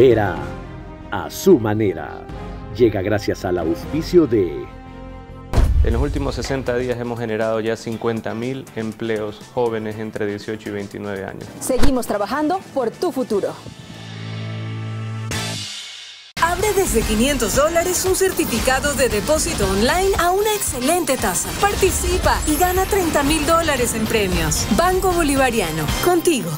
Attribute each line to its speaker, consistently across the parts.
Speaker 1: Vera, a su manera. Llega gracias al auspicio de...
Speaker 2: En los últimos 60 días hemos generado ya 50.000 empleos jóvenes entre 18 y 29 años.
Speaker 3: Seguimos trabajando por tu futuro.
Speaker 4: Abre desde $500 un certificado de depósito online a una excelente tasa. Participa y gana $30.000 en premios. Banco Bolivariano, contigo.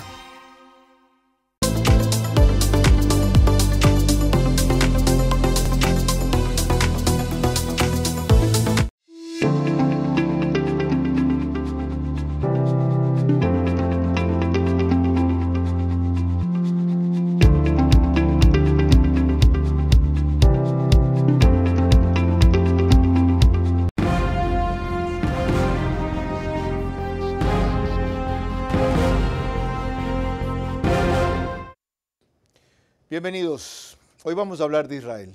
Speaker 5: Bienvenidos. Hoy vamos a hablar de Israel,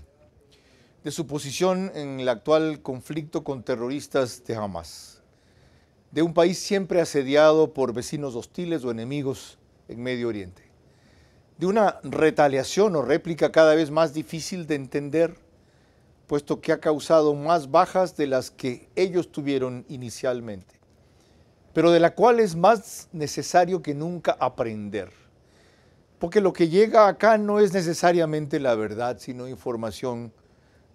Speaker 5: de su posición en el actual conflicto con terroristas de Hamas, de un país siempre asediado por vecinos hostiles o enemigos en Medio Oriente, de una retaliación o réplica cada vez más difícil de entender, puesto que ha causado más bajas de las que ellos tuvieron inicialmente, pero de la cual es más necesario que nunca aprender. Porque lo que llega acá no es necesariamente la verdad, sino información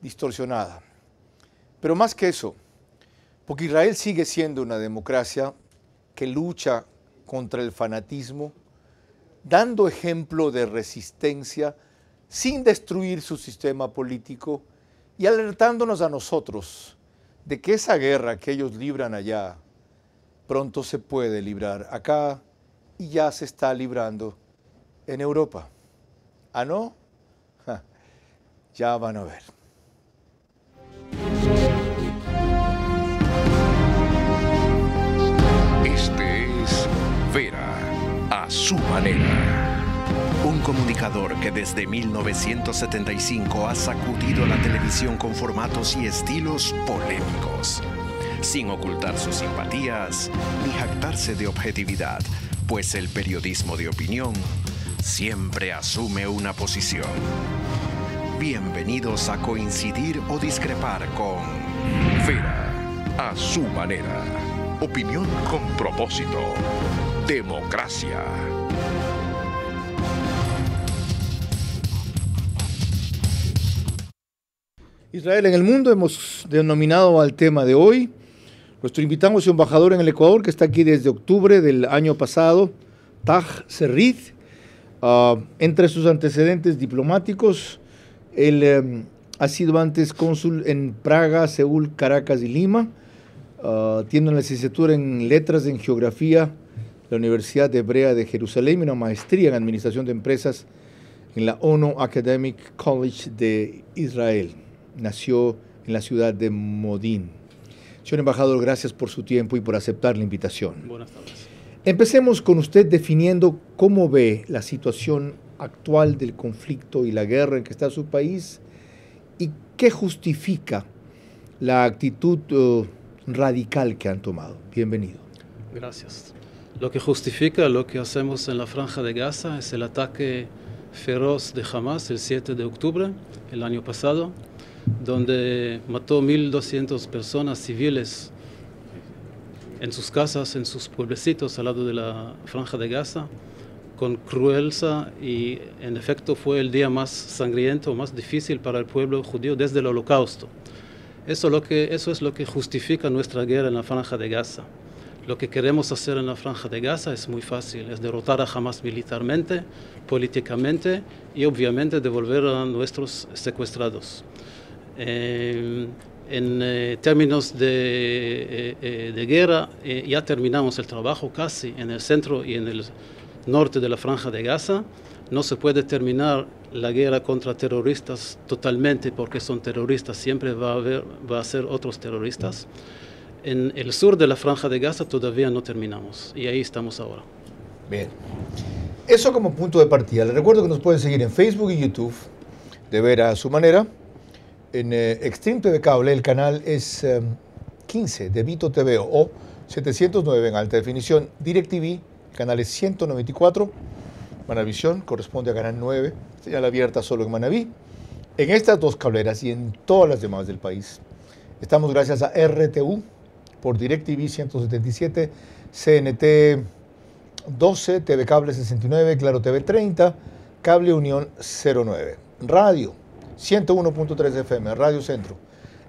Speaker 5: distorsionada. Pero más que eso, porque Israel sigue siendo una democracia que lucha contra el fanatismo, dando ejemplo de resistencia sin destruir su sistema político y alertándonos a nosotros de que esa guerra que ellos libran allá pronto se puede librar acá y ya se está librando en Europa. ¿Ah, no? Ya van a ver.
Speaker 6: Este es Vera, a su manera. Un comunicador que desde 1975 ha sacudido la televisión con formatos y estilos polémicos, sin ocultar sus simpatías ni jactarse de objetividad, pues el periodismo de opinión siempre asume una posición. Bienvenidos a coincidir o discrepar con Vera, a su manera. Opinión con propósito. Democracia.
Speaker 5: Israel en el mundo hemos denominado al tema de hoy. Nuestro invitado es un embajador en el Ecuador que está aquí desde octubre del año pasado, Taj Serrit. Entre sus antecedentes diplomáticos, él ha sido antes cónsul en Praga, Seúl, Caracas y Lima. Tiene una licenciatura en Letras en Geografía en la Universidad Hebrea de Jerusalén y una maestría en Administración de Empresas en la Ono Academic College de Israel. Nació en la ciudad de Modín. Señor embajador, gracias por su tiempo y por aceptar la invitación.
Speaker 2: Buenas tardes.
Speaker 5: Empecemos con usted definiendo cómo ve la situación actual del conflicto y la guerra en que está su país y qué justifica la actitud radical que han tomado. Bienvenido.
Speaker 7: Gracias. Lo que justifica lo que hacemos en la Franja de Gaza es el ataque feroz de Hamas el 7 de octubre, el año pasado, donde mató 1.200 personas civiles en sus casas, en sus pueblecitos al lado de la Franja de Gaza, con crueldad, y en efecto fue el día más sangriento, más difícil para el pueblo judío desde el Holocausto. Eso es lo que justifica nuestra guerra en la Franja de Gaza. Lo que queremos hacer en la Franja de Gaza es muy fácil, es derrotar a Hamas militarmente, políticamente y obviamente devolver a nuestros secuestrados. En términos de guerra, ya terminamos el trabajo casi en el centro y en el norte de la Franja de Gaza. No se puede terminar la guerra contra terroristas totalmente porque son terroristas, siempre va a ser otros terroristas. En el sur de la Franja de Gaza todavía no terminamos y ahí estamos ahora.
Speaker 5: Bien. Eso como punto de partida. Les recuerdo que nos pueden seguir en Facebook y YouTube de Vera a su manera. En Extreme TV Cable el canal es 15 de Vito TV o 709 en alta definición. DirecTV, canal es 194. Manavisión corresponde a Canal 9, señal abierta solo en Manabí. En estas dos cableras y en todas las demás del país. Estamos gracias a RTU por DirecTV 177, CNT 12, TV Cable 69, Claro TV 30, Cable Unión 09. Radio 101.3 FM, Radio Centro.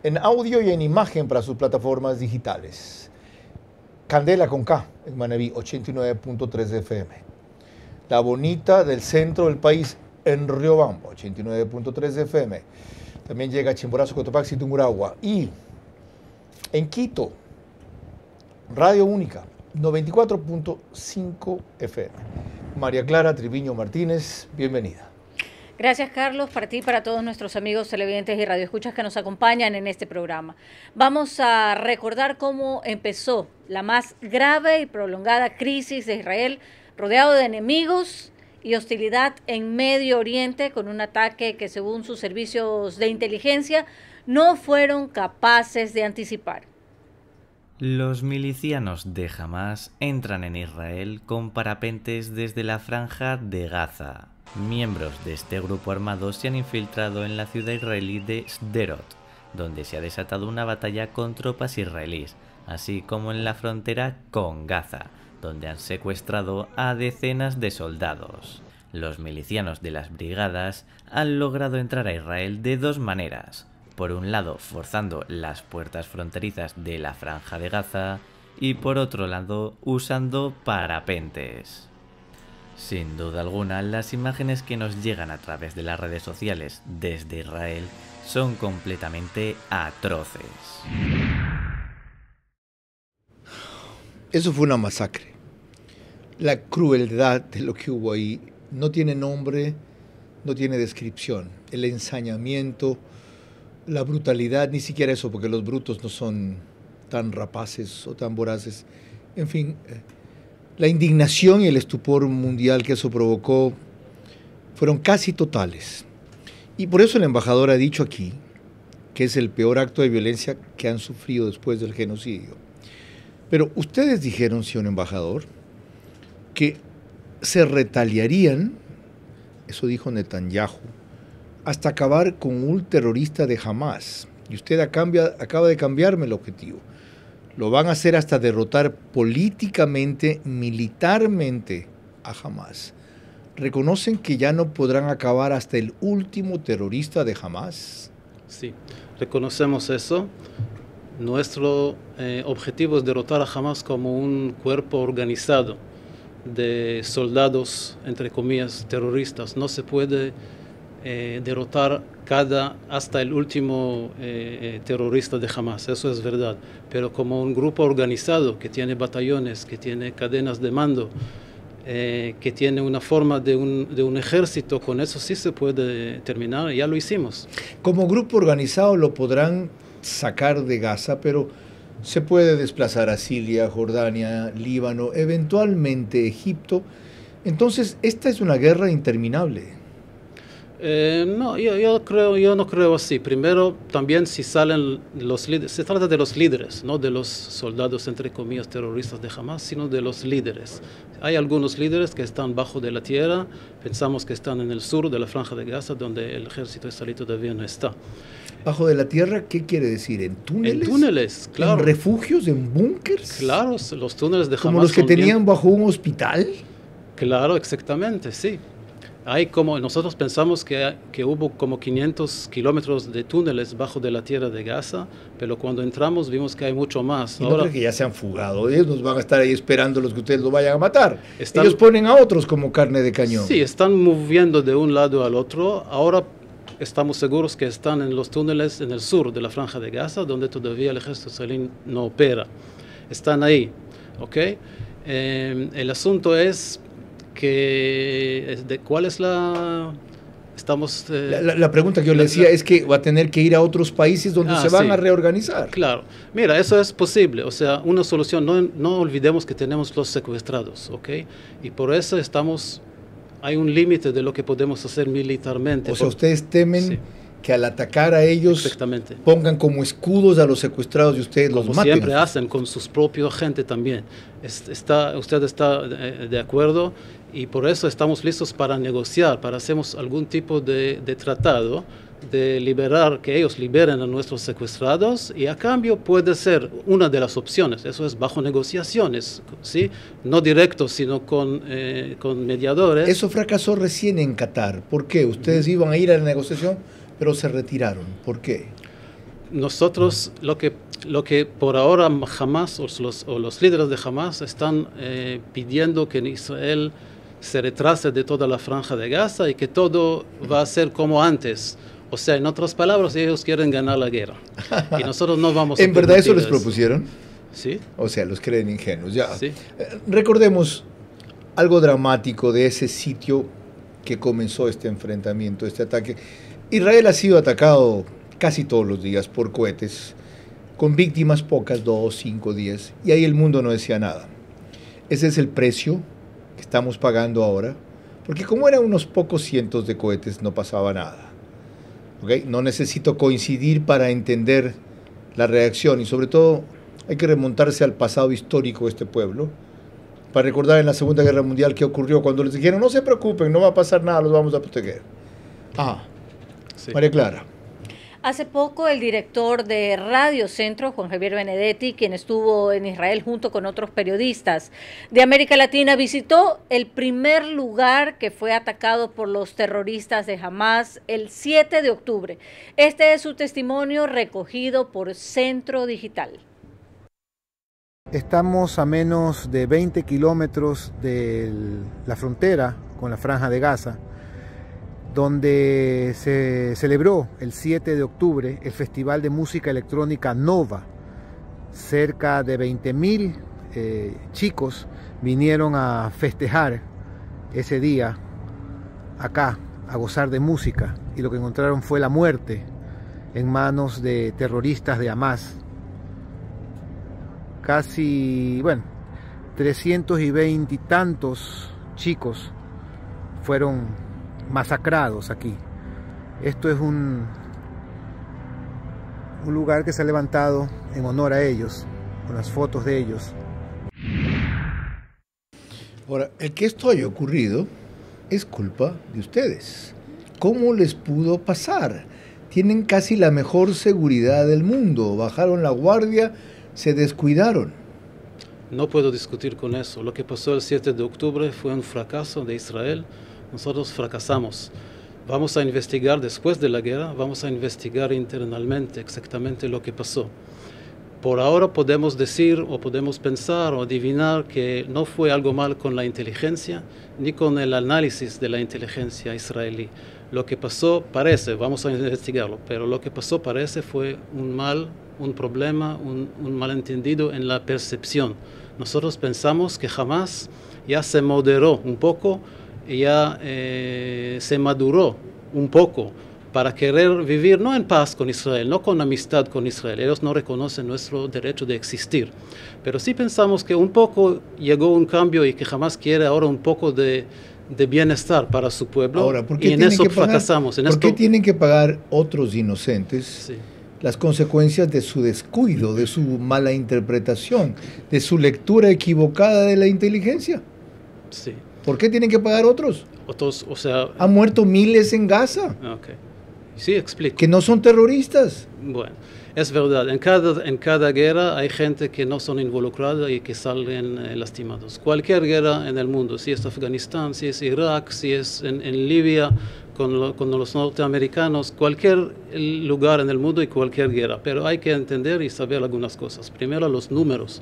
Speaker 5: En audio y en imagen para sus plataformas digitales. Candela con K en Manabí 89.3 FM. La Bonita del centro del país en Riobamba 89.3 FM. También llega a Chimborazo, Cotopaxi y Tungurahua. Y en Quito, Radio Única 94.5 FM. María Clara Triviño Martínez, bienvenida.
Speaker 8: Gracias, Carlos, para ti y para todos nuestros amigos televidentes y radioescuchas que nos acompañan en este programa. Vamos a recordar cómo empezó la más grave y prolongada crisis de Israel, rodeado de enemigos y hostilidad en Medio Oriente, con un ataque que, según sus servicios de inteligencia, no fueron capaces de anticipar.
Speaker 9: Los milicianos de Hamás entran en Israel con parapentes desde la franja de Gaza. Miembros de este grupo armado se han infiltrado en la ciudad israelí de Sderot, donde se ha desatado una batalla con tropas israelíes, así como en la frontera con Gaza, donde han secuestrado a decenas de soldados. Los milicianos de las brigadas han logrado entrar a Israel de dos maneras. Por un lado, forzando las puertas fronterizas de la franja de Gaza, y por otro lado, usando parapentes. Sin duda alguna, las imágenes que nos llegan a través de las redes sociales desde Israel son completamente atroces.
Speaker 5: Eso fue una masacre. La crueldad de lo que hubo ahí no tiene nombre, no tiene descripción. El ensañamiento, la brutalidad, ni siquiera eso, porque los brutos no son tan rapaces o tan voraces. En fin, la indignación y el estupor mundial que eso provocó fueron casi totales. Y por eso el embajador ha dicho aquí que es el peor acto de violencia que han sufrido después del genocidio. Pero ustedes dijeron, señor embajador, que se retaliarían, eso dijo Netanyahu, hasta acabar con un terrorista de Hamás. Y usted acaba de cambiarme el objetivo. Lo van a hacer hasta derrotar políticamente, militarmente a Hamás. ¿Reconocen que ya no podrán acabar hasta el último terrorista de Hamás?
Speaker 7: Sí, reconocemos eso. Nuestro objetivo es derrotar a Hamás como un cuerpo organizado de soldados, entre comillas, terroristas. No se puede derrotar hasta el último terrorista de Hamás, eso es verdad. Pero como un grupo organizado que tiene batallones, que tiene cadenas de mando, que tiene una forma de un ejército, con eso sí se puede terminar, ya lo hicimos.
Speaker 5: Como grupo organizado lo podrán sacar de Gaza, pero se puede desplazar a Siria, Jordania, Líbano, eventualmente Egipto. Entonces, esta es una guerra interminable.
Speaker 7: No, yo no creo así. Primero, también si salen los líderes, se trata de los líderes, no de los soldados, entre comillas, terroristas de Hamás, sino de los líderes. Hay algunos líderes que están bajo de la tierra, pensamos que están en el sur de la franja de Gaza, donde el ejército israelí todavía no está.
Speaker 5: ¿Bajo de la tierra qué quiere decir? ¿En túneles?
Speaker 7: En túneles, claro.
Speaker 5: ¿En refugios? ¿En búnkers?
Speaker 7: Claro, los túneles de Hamás.
Speaker 5: ¿Como los que tenían bajo un hospital?
Speaker 7: Claro, exactamente, sí. Nosotros pensamos que hubo como 500 kilómetros de túneles bajo de la tierra de Gaza, pero cuando entramos vimos que hay mucho más.
Speaker 5: ¿Y no creo que ya se han fugado? Ellos nos van a estar ahí esperando los que ustedes los vayan a matar. Ellos ponen a otros como carne de cañón.
Speaker 7: Sí, están moviendo de un lado al otro. Ahora estamos seguros que están en los túneles en el sur de la franja de Gaza, donde todavía el ejército israelí no opera. Están ahí, ¿ok? El asunto es ¿cuál es la...?
Speaker 5: La pregunta que yo le decía es que va a tener que ir a otros países donde se van a reorganizar.
Speaker 7: Claro. Mira, eso es posible. O sea, una solución, no olvidemos que tenemos los secuestrados, ¿ok? Y por eso hay un límite de lo que podemos hacer militarmente.
Speaker 5: O sea, ustedes temen que al atacar a ellos pongan como escudos a los secuestrados y ustedes los maten.
Speaker 7: Como siempre hacen con sus propios gente también. Usted está de acuerdo y por eso estamos listos para negociar, para hacer algún tipo de tratado de liberar, que ellos liberen a nuestros secuestrados y a cambio puede ser una de las opciones, eso es bajo negociaciones, ¿sí? No directo, sino con mediadores.
Speaker 5: Eso fracasó recién en Qatar. ¿Por qué? Ustedes iban a ir a la negociación, pero se retiraron. ¿Por qué?
Speaker 7: Nosotros, lo que por ahora Hamas o los líderes de Hamas están pidiendo que en Israel se retrase de toda la franja de Gaza y que todo va a ser como antes. O sea, en otras palabras, ellos quieren ganar la guerra. Y nosotros no vamos a
Speaker 5: ¿En verdad eso les propusieron?
Speaker 7: Sí.
Speaker 5: O sea, los creen ingenuos. Ya.
Speaker 7: Sí.
Speaker 5: Recordemos algo dramático de ese sitio que comenzó este enfrentamiento, este ataque. Israel ha sido atacado casi todos los días por cohetes, con víctimas pocas, 2, 5, 10, y ahí el mundo no decía nada. Ese es el precio que estamos pagando ahora, porque como eran unos pocos cientos de cohetes, no pasaba nada. ¿Okay? No necesito coincidir para entender la reacción, y sobre todo hay que remontarse al pasado histórico de este pueblo, para recordar en la Segunda Guerra Mundial qué ocurrió cuando les dijeron, no se preocupen, no va a pasar nada, los vamos a proteger. Sí. María Clara.
Speaker 8: Hace poco el director de Radio Centro, Juan Javier Benedetti, quien estuvo en Israel junto con otros periodistas de América Latina, visitó el primer lugar que fue atacado por los terroristas de Hamas el 7 de octubre. Este es su testimonio recogido por Centro Digital.
Speaker 10: Estamos a menos de 20 kilómetros de la frontera con la Franja de Gaza, donde se celebró el 7 de octubre el Festival de Música Electrónica Nova. Cerca de 20.000 chicos vinieron a festejar ese día acá, a gozar de música, y lo que encontraron fue la muerte en manos de terroristas de Hamas. Casi, 320 y tantos chicos fueron masacrados aquí. Esto es un lugar que se ha levantado en honor a ellos, con las fotos de ellos.
Speaker 5: Ahora, el que esto haya ocurrido es culpa de ustedes. ¿Cómo les pudo pasar? Tienen casi la mejor seguridad del mundo, bajaron la guardia, se descuidaron.
Speaker 7: No puedo discutir con eso. Lo que pasó el 7 de octubre fue un fracaso de Israel. Nosotros fracasamos. Vamos a investigar después de la guerra, vamos a investigar internamente exactamente lo que pasó. Por ahora podemos decir o podemos pensar o adivinar que no fue algo mal con la inteligencia ni con el análisis de la inteligencia israelí. Lo que pasó parece, vamos a investigarlo, pero lo que pasó parece fue un problema, un malentendido en la percepción. Nosotros pensamos que Hamas ya se moderó un poco, ya se maduró un poco para querer vivir no en paz con Israel, no con amistad con Israel. Ellos no reconocen nuestro derecho de existir. Pero sí pensamos que un poco llegó un cambio y que Hamas quiere ahora un poco de bienestar para su pueblo.
Speaker 5: Ahora, ¿por qué
Speaker 7: y en eso fracasamos.
Speaker 5: ¿Por qué tienen que pagar otros inocentes las consecuencias de su descuido, de su mala interpretación, de su lectura equivocada de la inteligencia?
Speaker 7: Sí.
Speaker 5: ¿Por qué tienen que pagar otros?
Speaker 7: Otros, o sea...
Speaker 5: Han muerto miles en Gaza.
Speaker 7: Okay. Sí, explico.
Speaker 5: Que no son terroristas.
Speaker 7: Bueno, es verdad. En cada guerra hay gente que no son involucrada y que salen lastimados. Cualquier guerra en el mundo, si es Afganistán, si es Irak, si es en Libia, con los norteamericanos, cualquier lugar en el mundo y cualquier guerra. Pero hay que entender y saber algunas cosas. Primero, los números.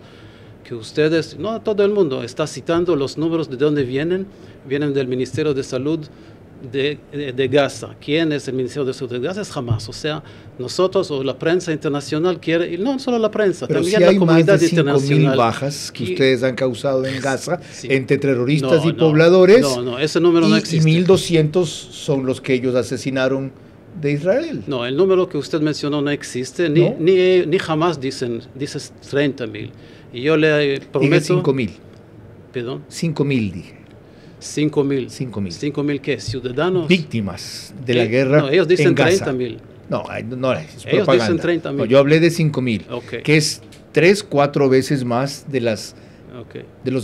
Speaker 7: Que ustedes, no todo el mundo, está citando los números de dónde vienen del Ministerio de Salud de Gaza. ¿Quién es el Ministerio de Salud de Gaza? Es Hamas. O sea, nosotros o la prensa internacional quiere, y no solo la prensa,
Speaker 5: pero
Speaker 7: también
Speaker 5: si
Speaker 7: la comunidad internacional.
Speaker 5: Pero si hay más de 5.000 bajas que ustedes han causado en Gaza, entre terroristas y pobladores,
Speaker 7: no, ese número no existe.
Speaker 5: Y 1.200 son los que ellos asesinaron de Israel.
Speaker 7: No, el número que usted mencionó no existe, ni Hamas dice 30.000. Y yo le prometo...
Speaker 5: 5.000.
Speaker 7: ¿Perdón?
Speaker 5: 5.000 dije.
Speaker 7: 5.000. ¿5.000 qué? ¿Ciudadanos?
Speaker 5: Víctimas de la guerra.
Speaker 7: No, ellos dicen
Speaker 5: en Gaza.
Speaker 7: 30.000.
Speaker 5: No, es
Speaker 7: ellos
Speaker 5: propaganda.
Speaker 7: dicen 30.000.
Speaker 5: No, yo hablé de 5.000,
Speaker 7: Okay.
Speaker 5: que es 3-4 veces más de los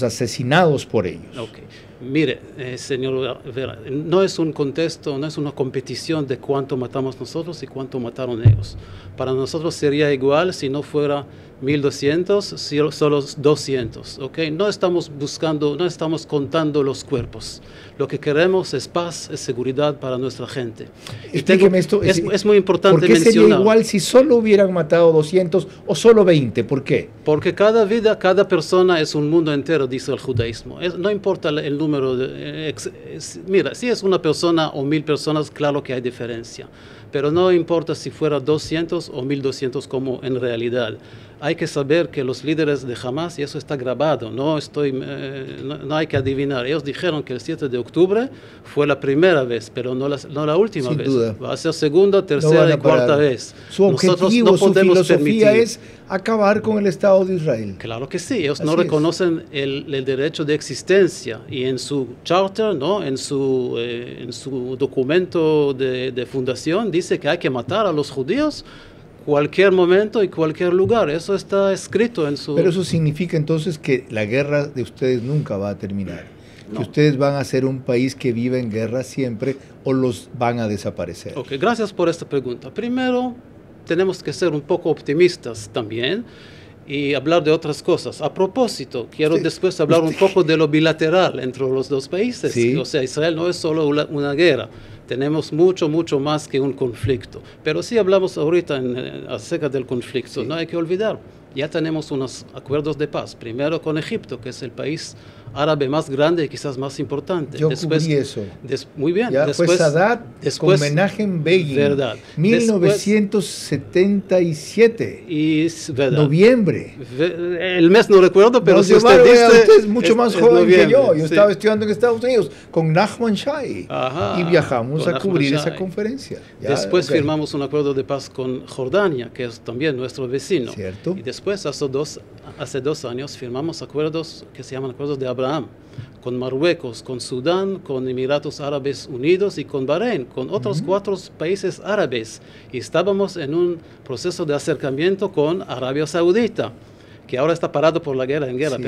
Speaker 5: asesinados por ellos.
Speaker 7: Okay. Mire, señor Vera, no es un contexto, no es una competición de cuánto matamos nosotros y cuánto mataron ellos. Para nosotros sería igual si no fuera 1.200, solo 200. ¿Okay? No estamos buscando, no estamos contando los cuerpos. Lo que queremos es paz, es seguridad para nuestra gente.
Speaker 5: Explíqueme esto.
Speaker 7: Es muy importante
Speaker 5: mencionar. ¿Por qué
Speaker 7: mencionar.
Speaker 5: sería igual si solo hubieran matado 200 o solo 20? ¿Por qué?
Speaker 7: Porque cada vida, cada persona es un mundo entero, dice el judaísmo. No importa el número. Mira, si es una persona o 1.000 personas, claro que hay diferencia. Pero no importa si fuera 200 o 1.200 como en realidad. Hay que saber que los líderes de Hamas, y eso está grabado, no hay que adivinar. Ellos dijeron que el 7 de octubre fue la primera vez, pero no la última vez. Sin duda. Va a ser segunda, tercera y cuarta vez.
Speaker 5: Su objetivo, su filosofía es acabar con el Estado de Israel.
Speaker 7: Claro que sí. Ellos no reconocen el derecho de existencia. Y en su charter, ¿no? en su documento de fundación, dice que hay que matar a los judíos cualquier momento y cualquier lugar. Eso está escrito en su...
Speaker 5: Pero eso significa entonces que la guerra de ustedes nunca va a terminar. No. Que ustedes van a ser un país que vive en guerra siempre o los van a desaparecer.
Speaker 7: Ok, gracias por esta pregunta. Primero, tenemos que ser un poco optimistas también y hablar de otras cosas. A propósito, quiero después hablar un poco de lo bilateral entre los dos países. Sí. O sea, Israel no es solo una guerra. Tenemos mucho más que un conflicto. Pero sí hablamos ahorita acerca del conflicto. Sí. No hay que olvidar, ya tenemos unos acuerdos de paz. Primero con Egipto, que es el país árabe más grande y quizás más importante.
Speaker 5: Yo cubrí eso.
Speaker 7: Muy bien.
Speaker 5: Ya después, fue Sadat con Menachem Begin.
Speaker 7: Verdad.
Speaker 5: 1977.
Speaker 7: Verdad.
Speaker 5: Noviembre.
Speaker 7: El mes no recuerdo, pero si usted dice...
Speaker 5: Usted es mucho más joven que yo. Yo estaba estudiando en Estados Unidos con Nachman Shai. Y viajamos a cubrir esa conferencia.
Speaker 7: Después firmamos un acuerdo de paz con Jordania, que es también nuestro vecino.
Speaker 5: Cierto.
Speaker 7: Y después, hace 2 años, firmamos acuerdos que se llaman acuerdos de Abraham, con Marruecos, con Sudán, con Emiratos Árabes Unidos y con Bahrein, con otros 4 países árabes. Y estábamos en un proceso de acercamiento con Arabia Saudita, que ahora está parado por la guerra en Gaza,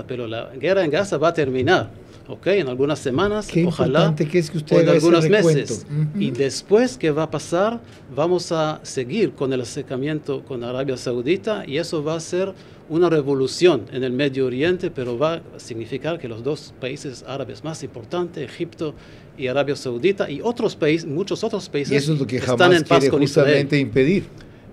Speaker 7: pero la guerra en Gaza va a terminar. Okay, en algunas semanas, ojalá,
Speaker 5: que es que usted
Speaker 7: o en algunos meses. Y después, ¿qué va a pasar? Vamos a seguir con el acercamiento con Arabia Saudita y eso va a ser una revolución en el Medio Oriente, pero va a significar que los 2 países árabes más importantes, Egipto y Arabia Saudita, y otros países, muchos otros países,
Speaker 5: y eso es lo que
Speaker 7: están en paz con
Speaker 5: justamente
Speaker 7: Israel.
Speaker 5: Impedir.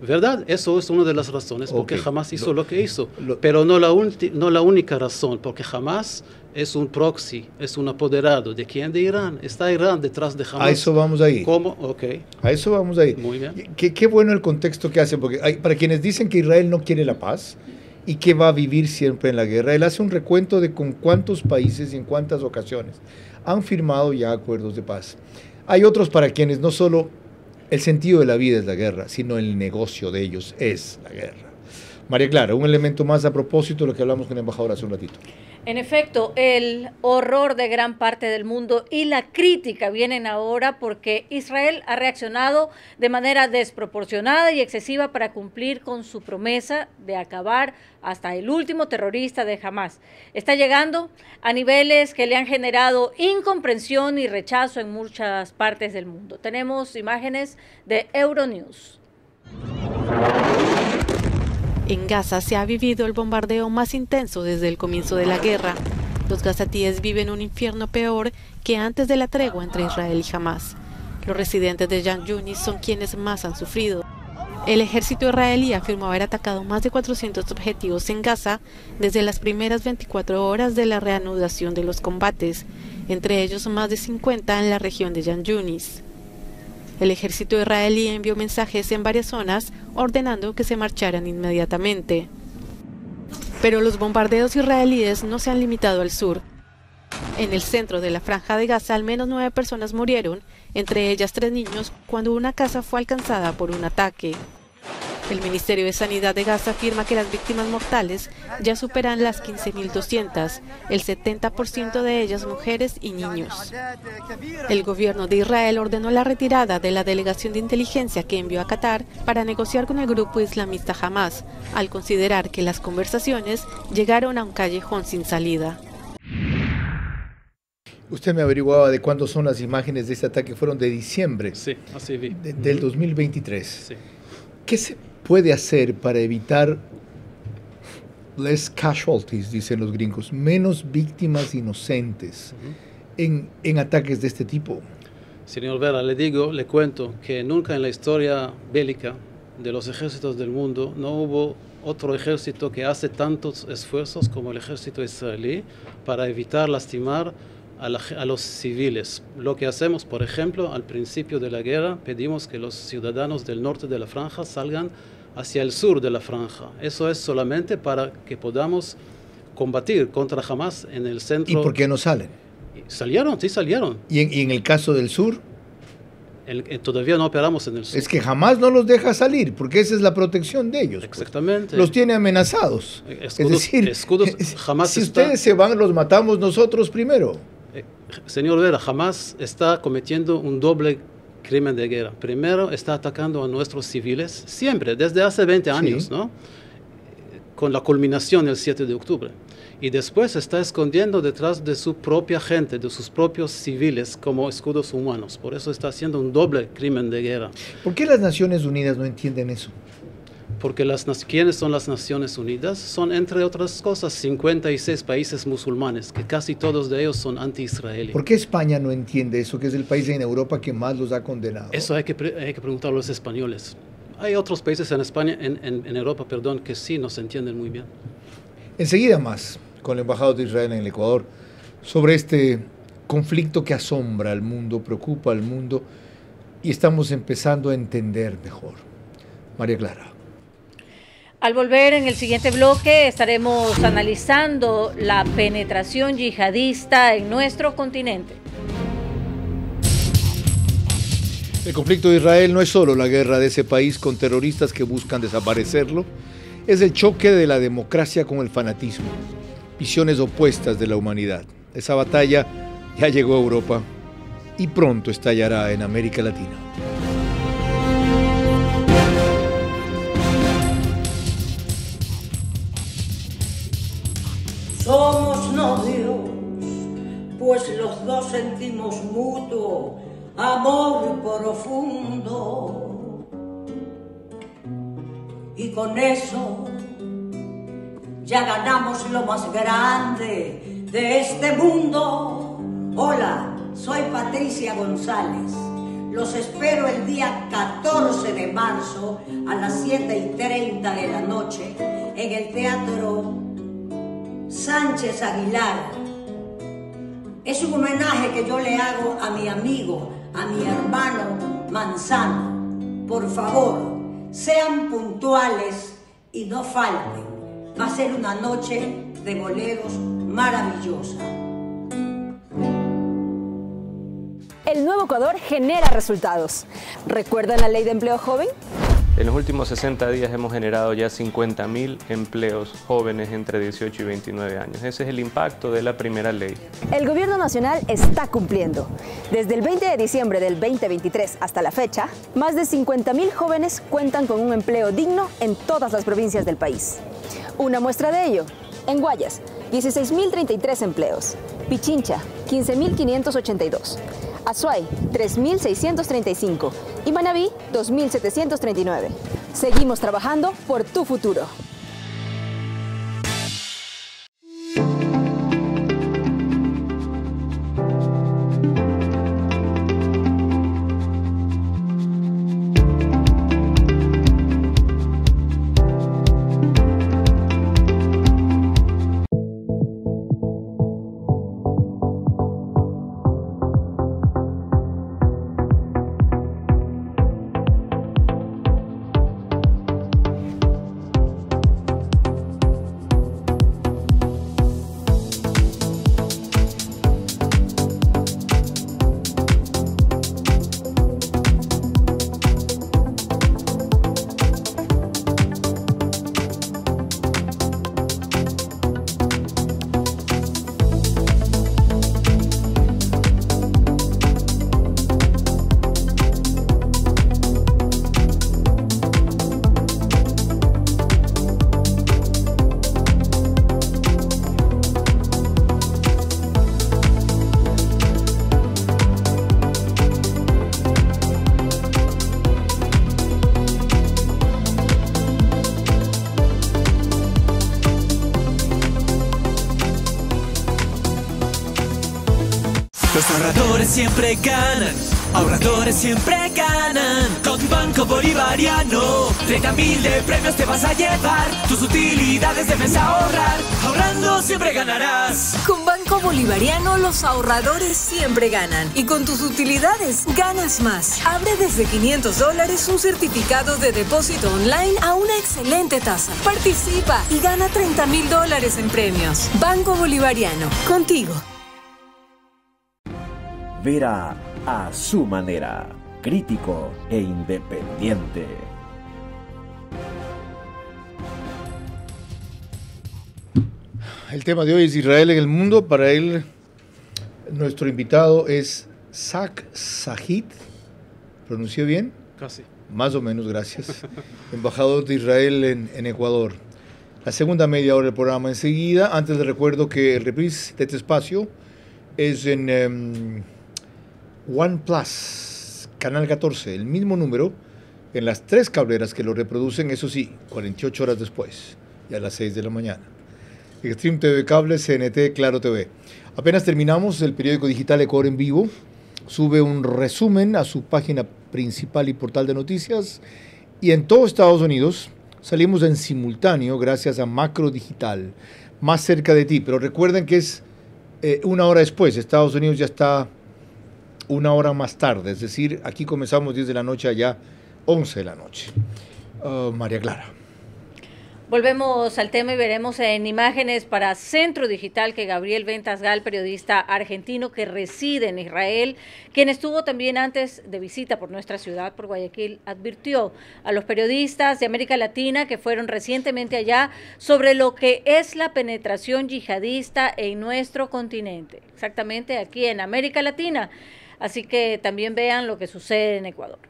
Speaker 7: ¿Verdad? Eso es una de las razones porque Hamas hizo lo que hizo, pero no la única razón, porque Hamas es un proxy, es un apoderado. ¿De quién? De Irán. Está Irán detrás de Hamas.
Speaker 5: A eso vamos ahí.
Speaker 7: ¿Cómo? Okay.
Speaker 5: A eso vamos ahí.
Speaker 7: Muy bien.
Speaker 5: Qué bueno el contexto que hace, porque para quienes dicen que Israel no quiere la paz y que va a vivir siempre en la guerra, él hace un recuento de con cuántos países y en cuántas ocasiones han firmado ya acuerdos de paz. Hay otros para quienes no solo el sentido de la vida es la guerra, sino el negocio de ellos es la guerra. María Clara, un elemento más a propósito de lo que hablamos con el embajador hace un ratito.
Speaker 8: En efecto, el horror de gran parte del mundo y la crítica vienen ahora porque Israel ha reaccionado de manera desproporcionada y excesiva para cumplir con su promesa de acabar hasta el último terrorista de Hamas. Está llegando a niveles que le han generado incomprensión y rechazo en muchas partes del mundo. Tenemos imágenes de Euronews.
Speaker 11: En Gaza se ha vivido el bombardeo más intenso desde el comienzo de la guerra. Los gazatíes viven un infierno peor que antes de la tregua entre Israel y Hamas. Los residentes de Khan Yunis son quienes más han sufrido. El ejército israelí afirmó haber atacado más de 400 objetivos en Gaza desde las primeras 24 horas de la reanudación de los combates, entre ellos más de 50 en la región de Khan Yunis. El ejército israelí envió mensajes en varias zonas ordenando que se marcharan inmediatamente. Pero los bombardeos israelíes no se han limitado al sur. En el centro de la Franja de Gaza, al menos 9 personas murieron, entre ellas 3 niños, cuando una casa fue alcanzada por un ataque. El Ministerio de Sanidad de Gaza afirma que las víctimas mortales ya superan las 15.200, el 70% de ellas mujeres y niños. El gobierno de Israel ordenó la retirada de la delegación de inteligencia que envió a Qatar para negociar con el grupo islamista Hamas, al considerar que las conversaciones llegaron a un callejón sin salida.
Speaker 5: Usted me averiguaba de cuándo son las imágenes de este ataque, fueron de diciembre.
Speaker 7: Sí, así vi.
Speaker 5: Del 2023.
Speaker 7: Sí.
Speaker 5: ¿Qué se puede hacer para evitar less casualties, dicen los gringos, menos víctimas inocentes en ataques de este tipo?
Speaker 7: Señor Vera, le cuento que nunca en la historia bélica de los ejércitos del mundo no hubo otro ejército que hace tantos esfuerzos como el ejército israelí para evitar lastimar a los civiles. Lo que hacemos, por ejemplo, al principio de la guerra, pedimos que los ciudadanos del norte de la franja salgan hacia el sur de la franja. Eso es solamente para que podamos combatir contra Hamas en el centro.
Speaker 5: ¿Y por qué no salen?
Speaker 7: Salieron, sí salieron.
Speaker 5: ¿Y en el caso del sur?
Speaker 7: Todavía no operamos en el sur.
Speaker 5: Es que Hamas no los deja salir, porque esa es la protección de ellos.
Speaker 7: Exactamente.
Speaker 5: Pues. Los tiene amenazados.
Speaker 7: Es
Speaker 5: decir,
Speaker 7: Hamas
Speaker 5: si ustedes se van, los matamos nosotros primero.
Speaker 7: Señor Vera, Hamas está cometiendo un doble crimen de guerra. Primero, está atacando a nuestros civiles, siempre, desde hace 20 años, ¿no? Con la culminación el 7 de octubre. Y después está escondiendo detrás de su propia gente, de sus propios civiles, como escudos humanos. Por eso está haciendo un doble crimen de guerra.
Speaker 5: ¿Por qué las Naciones Unidas no entienden eso?
Speaker 7: Porque ¿quiénes son las Naciones Unidas? Son, entre otras cosas, 56 países musulmanes, que casi todos de ellos son anti-israelíes.
Speaker 5: ¿Por qué España no entiende eso, que es el país en Europa que más los ha condenado?
Speaker 7: Eso hay que preguntarlo a los españoles. Hay otros países en España, en Europa, perdón, que sí nos entienden muy bien.
Speaker 5: Enseguida más, con el embajador de Israel en el Ecuador, sobre este conflicto que asombra al mundo, preocupa al mundo, y estamos empezando a entender mejor. María Clara.
Speaker 8: Al volver en el siguiente bloque estaremos analizando la penetración yihadista en nuestro continente.
Speaker 5: El conflicto de Israel no es solo la guerra de ese país con terroristas que buscan desaparecerlo, es el choque de la democracia con el fanatismo, visiones opuestas de la humanidad. Esa batalla ya llegó a Europa y pronto estallará en América Latina.
Speaker 12: Somos novios, pues los dos sentimos mutuo amor profundo. Y con eso ya ganamos lo más grande de este mundo. Hola, soy Patricia González. Los espero el día 14 de marzo a las 7:30 de la noche en el Teatro Sánchez Aguilar. Es un homenaje que yo le hago a mi amigo, a mi hermano Manzano. Por favor, sean puntuales y no falten. Va a ser una noche de boleros maravillosa.
Speaker 3: El nuevo Ecuador genera resultados. ¿Recuerdan la ley de empleo joven?
Speaker 2: En los últimos 60 días hemos generado ya 50.000 empleos jóvenes entre 18 y 29 años. Ese es el impacto de la primera ley.
Speaker 3: El gobierno nacional está cumpliendo. Desde el 20 de diciembre del 2023 hasta la fecha, más de 50.000 jóvenes cuentan con un empleo digno en todas las provincias del país. Una muestra de ello, en Guayas, 16.033 empleos. Pichincha, 15.582. Azuay, 3.635 y Manabí, 2.739. Seguimos trabajando por tu futuro.
Speaker 13: Los ahorradores siempre ganan, ahorradores siempre ganan. Con Banco Bolivariano, 30.000 de premios te vas a llevar. Tus utilidades debes ahorrar, ahorrando siempre ganarás.
Speaker 4: Con Banco Bolivariano los ahorradores siempre ganan. Y con tus utilidades ganas más. Abre desde $500 un certificado de depósito online a una excelente tasa. Participa y gana $30.000 en premios. Banco Bolivariano, contigo.
Speaker 1: Vera a su manera, crítico e independiente.
Speaker 5: El tema de hoy es Israel en el mundo. Para él, nuestro invitado es Zach Sajid. ¿Pronunció bien?
Speaker 7: Casi.
Speaker 5: Más o menos, gracias. Embajador de Israel en Ecuador. La segunda media hora del programa enseguida. Antes les recuerdo que el reprise de este espacio es en OnePlus, Canal 14, el mismo número, en las 3 cableras que lo reproducen, eso sí, 48 horas después, y a las 6 de la mañana. Extreme TV Cable, CNT, Claro TV. Apenas terminamos, el periódico digital Ecuador en Vivo sube un resumen a su página principal y portal de noticias, y en todo Estados Unidos salimos en simultáneo gracias a Macro Digital, más cerca de ti, pero recuerden que es una hora después. Estados Unidos ya está una hora más tarde, es decir, aquí comenzamos 10 de la noche, allá 11 de la noche. María Clara.
Speaker 8: Volvemos al tema y veremos en imágenes para Centro Digital que Gabriel Ventasgal, periodista argentino que reside en Israel, quien estuvo también antes de visita por nuestra ciudad, por Guayaquil, advirtió a los periodistas de América Latina que fueron recientemente allá sobre lo que es la penetración yihadista en nuestro continente, exactamente aquí en América Latina. Así que también vean lo que sucede en Ecuador.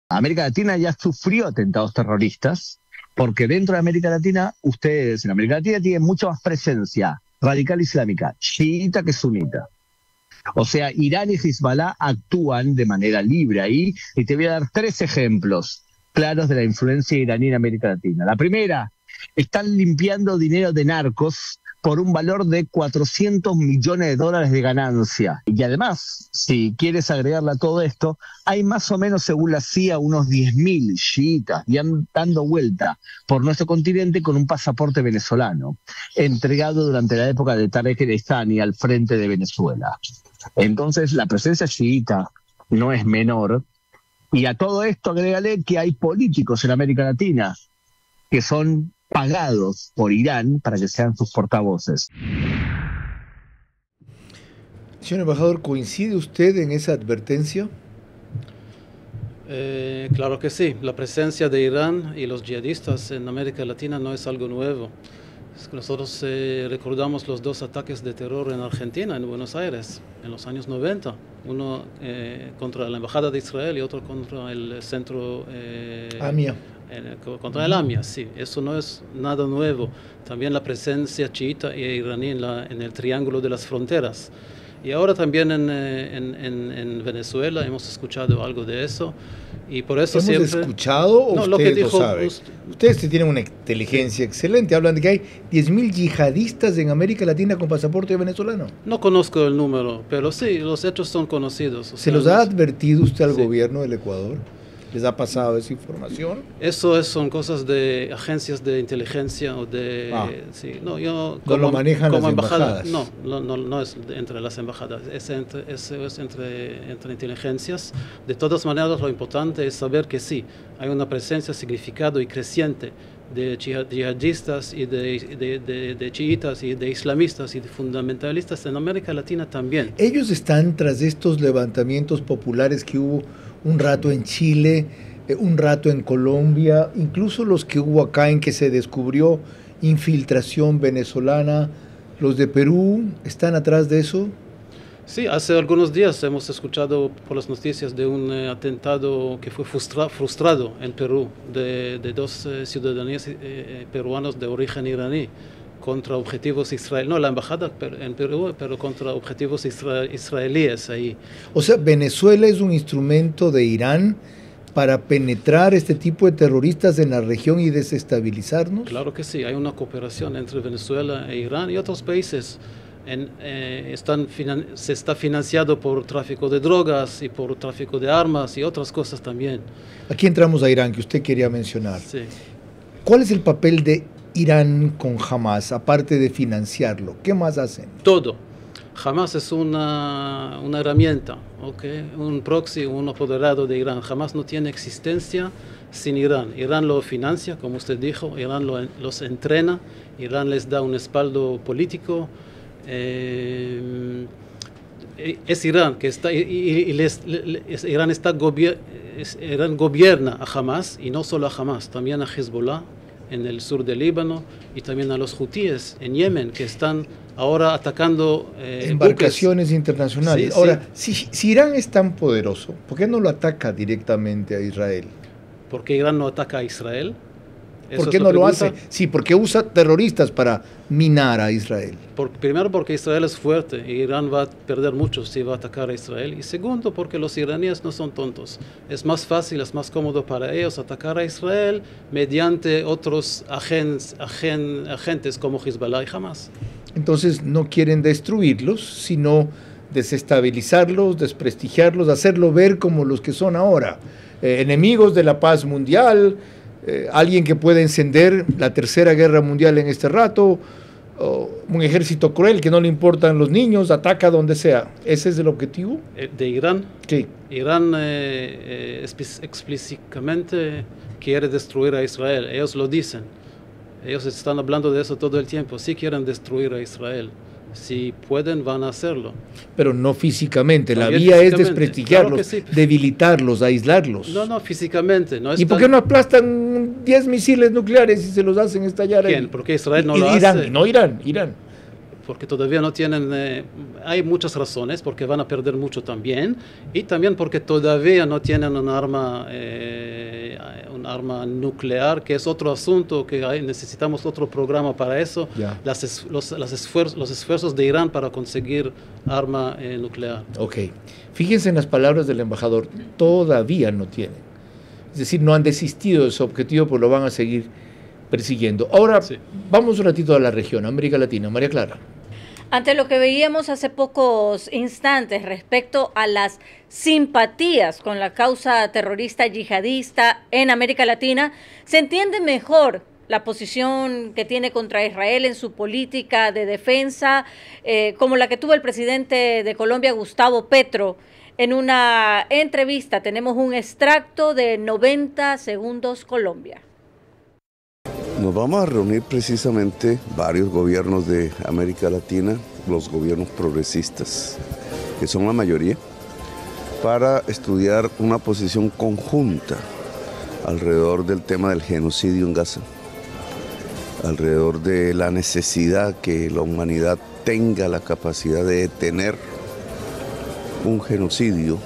Speaker 14: América Latina ya sufrió atentados terroristas, porque dentro de América Latina, ustedes en América Latina tienen mucha más presencia radical islámica, chiita que sunita. O sea, Irán y Hezbollah actúan de manera libre ahí, y te voy a dar 3 ejemplos claros de la influencia iraní en América Latina. La primera, están limpiando dinero de narcos por un valor de $400 millones de ganancia. Y además, si quieres agregarle a todo esto, hay más o menos, según la CIA, unos 10.000 chiitas dando vuelta por nuestro continente con un pasaporte venezolano, entregado durante la época de Tarek El Aistani al frente de Venezuela. Entonces, la presencia chiita no es menor. Y a todo esto agrégale que hay políticos en América Latina que son pagados por Irán para que sean sus portavoces.
Speaker 5: Señor embajador, ¿coincide usted en esa advertencia?
Speaker 7: Claro que sí. La presencia de Irán y los yihadistas en América Latina no es algo nuevo. Nosotros recordamos los 2 ataques de terror en Argentina, en Buenos Aires, en los años 90. Uno contra la Embajada de Israel y otro contra el centro...
Speaker 5: AMIA.
Speaker 7: Contra el AMIA, sí. Eso no es nada nuevo. También la presencia chiita e iraní en el Triángulo de las Fronteras. Y ahora también en Venezuela hemos escuchado algo de eso. Y por eso
Speaker 5: ¿Hemos escuchado o
Speaker 7: no,
Speaker 5: usted lo sabe? Ustedes tienen una inteligencia excelente. Hablan de que hay 10.000 yihadistas en América Latina con pasaporte venezolano.
Speaker 7: No conozco el número, pero sí, los hechos son conocidos.
Speaker 5: ¿Se los ha advertido usted al gobierno del Ecuador? ¿Les ha pasado esa información?
Speaker 7: Eso son cosas de agencias de inteligencia o de... sí, no, yo
Speaker 5: ¿No lo manejan
Speaker 7: como
Speaker 5: las
Speaker 7: embajada,
Speaker 5: embajadas?
Speaker 7: No es entre las embajadas, es entre inteligencias. De todas maneras, lo importante es saber que sí, hay una presencia significada y creciente de yihadistas y de chiitas y de islamistas y de fundamentalistas en América Latina también.
Speaker 5: Ellos están tras estos levantamientos populares que hubo un rato en Chile, un rato en Colombia, incluso los que hubo acá en que se descubrió infiltración venezolana. ¿Los de Perú están atrás de eso?
Speaker 7: Sí, hace algunos días hemos escuchado por las noticias de un atentado que fue frustrado en Perú de 2 ciudadanías peruanos de origen iraní contra objetivos israelíes, no la embajada en Perú, pero contra objetivos israelíes ahí.
Speaker 5: O sea, Venezuela es un instrumento de Irán para penetrar este tipo de terroristas en la región y desestabilizarnos.
Speaker 7: Claro que sí, hay una cooperación entre Venezuela e Irán y otros países se está financiado por tráfico de drogas y por tráfico de armas y otras cosas también.
Speaker 5: Aquí entramos a Irán, que usted quería mencionar.
Speaker 7: Sí.
Speaker 5: ¿Cuál es el papel de Irán con Hamas, aparte de financiarlo? ¿Qué más hacen?
Speaker 7: Todo. Hamas es una herramienta, ¿okay? Un proxy, un apoderado de Irán. Hamas no tiene existencia sin Irán. Irán lo financia, como usted dijo, Irán los entrena, Irán les da un respaldo político. Es Irán que está, Irán gobierna a Hamas, y no solo a Hamas, también a Hezbollah en el sur del Líbano, y también a los hutíes en Yemen, que están ahora atacando
Speaker 5: embarcaciones internacionales.
Speaker 7: Sí,
Speaker 5: ahora, si Irán es tan poderoso, ¿por qué no lo ataca directamente a Israel?
Speaker 7: ¿Por qué Irán no ataca a Israel?
Speaker 5: ¿Por qué no lo hace? Sí, porque usa terroristas para minar a Israel.
Speaker 7: Primero porque Israel es fuerte y Irán va a perder mucho si va a atacar a Israel. Y segundo porque los iraníes no son tontos. Es más fácil, es más cómodo para ellos atacar a Israel mediante otros agentes como Hezbollah y Hamas.
Speaker 5: Entonces no quieren destruirlos, sino desestabilizarlos, desprestigiarlos, hacerlo ver como los que son ahora. Enemigos de la paz mundial, alguien que puede encender la tercera guerra mundial en este rato, un ejército cruel que no le importan los niños, ataca donde sea. ¿Ese es el objetivo?
Speaker 7: ¿De Irán?
Speaker 5: Sí.
Speaker 7: Irán explícitamente quiere destruir a Israel, ellos lo dicen. Ellos están hablando de eso todo el tiempo. Sí quieren destruir a Israel. Si pueden, van a hacerlo.
Speaker 5: Pero no físicamente.
Speaker 7: También
Speaker 5: la vía
Speaker 7: físicamente.
Speaker 5: Es desprestigiarlos,
Speaker 7: Claro que sí.
Speaker 5: Debilitarlos, aislarlos.
Speaker 7: No, físicamente. No
Speaker 5: ¿Y por qué no aplastan 10 misiles nucleares y se los hacen estallar?
Speaker 7: ¿Quién? Porque Israel no lo
Speaker 5: Irán,
Speaker 7: hace.
Speaker 5: No Irán.
Speaker 7: Porque todavía no tienen... hay muchas razones, porque van a perder mucho también, y también porque todavía no tienen un arma nuclear, que es otro asunto, que necesitamos otro programa para eso, los esfuerzos de Irán para conseguir arma nuclear.
Speaker 5: Ok. Fíjense en las palabras del embajador, todavía no tienen. Es decir, no han desistido de su objetivo, pues lo van a seguir persiguiendo. Ahora, vamos un ratito a la región, América Latina. María Clara.
Speaker 8: Ante lo que veíamos hace pocos instantes respecto a las simpatías con la causa terrorista yihadista en América Latina, se entiende mejor la posición que tiene contra Israel en su política de defensa, como la que tuvo el presidente de Colombia, Gustavo Petro. En una entrevista tenemos un extracto de 90 segundos Colombia.
Speaker 15: Nos vamos a reunir precisamente varios gobiernos de América Latina, los gobiernos progresistas, que son la mayoría, para estudiar una posición conjunta alrededor del tema del genocidio en Gaza, alrededor de la necesidad que la humanidad tenga la capacidad de detener un genocidio,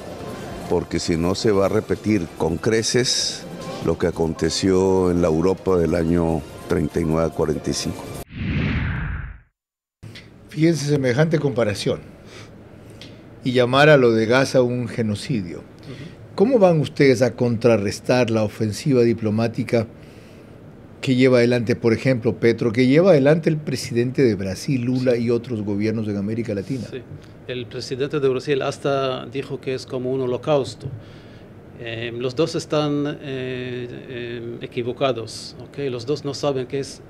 Speaker 15: porque si no se va a repetir con creces lo que aconteció en la Europa del año 39-45.
Speaker 5: Fíjense semejante comparación y llamar a lo de Gaza un genocidio. ¿Cómo van ustedes a contrarrestar la ofensiva diplomática que lleva adelante, por ejemplo, Petro, que lleva adelante el presidente de Brasil, Lula, y otros gobiernos en América Latina?
Speaker 7: Sí. El presidente de Brasil hasta dijo que es como un holocausto. Los dos están equivocados, ¿okay? Los dos no saben qué es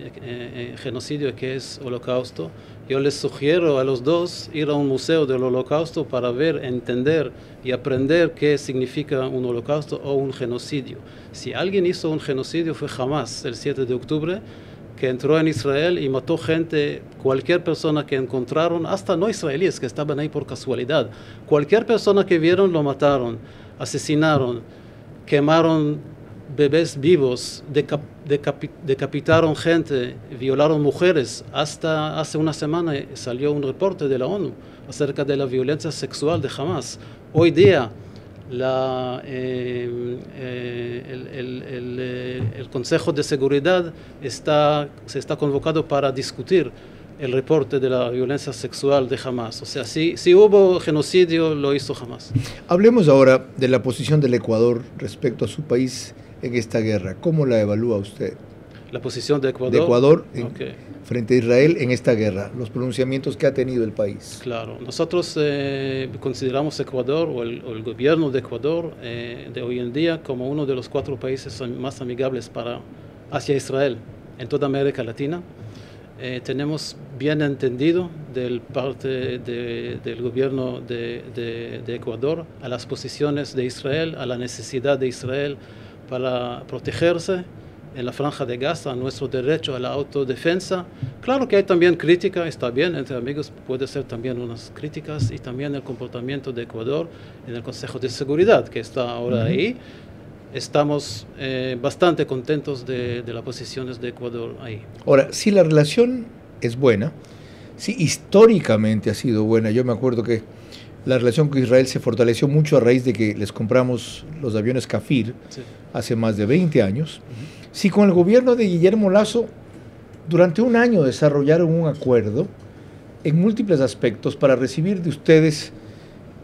Speaker 7: genocidio y qué es holocausto. Yo les sugiero a los dos ir a un museo del holocausto para ver, entender y aprender qué significa un holocausto o un genocidio. Si alguien hizo un genocidio fue Hamas, el 7 de octubre, que entró en Israel y mató gente, cualquier persona que encontraron, hasta no israelíes que estaban ahí por casualidad. Cualquier persona que vieron lo mataron, asesinaron, quemaron bebés vivos, decapitaron gente, violaron mujeres. Hasta hace una semana salió un reporte de la ONU acerca de la violencia sexual de Hamas. Hoy día el Consejo de Seguridad se está convocado para discutir el reporte de la violencia sexual de Hamas. O sea, si hubo genocidio, lo hizo Hamas.
Speaker 5: Hablemos ahora de la posición del Ecuador respecto a su país en esta guerra. ¿Cómo la evalúa usted?
Speaker 7: La posición de Ecuador.
Speaker 5: De Ecuador frente a Israel en esta guerra, los pronunciamientos que ha tenido el país.
Speaker 7: Claro, nosotros consideramos Ecuador o el gobierno de Ecuador de hoy en día como uno de los 4 países más amigables hacia Israel en toda América Latina. Tenemos bien entendido del parte del gobierno de Ecuador a las posiciones de Israel, a la necesidad de Israel para protegerse en la Franja de Gaza, a nuestro derecho a la autodefensa. Claro que hay también crítica, está bien, entre amigos puede ser también unas críticas, y también el comportamiento de Ecuador en el Consejo de Seguridad, que está ahora ahí. Estamos bastante contentos de las posiciones de Ecuador ahí.
Speaker 5: Ahora, si la relación es buena, si históricamente ha sido buena, yo me acuerdo que la relación con Israel se fortaleció mucho a raíz de que les compramos los aviones Kafir hace más de 20 años. Si con el gobierno de Guillermo Lasso durante un año desarrollaron un acuerdo en múltiples aspectos para recibir de ustedes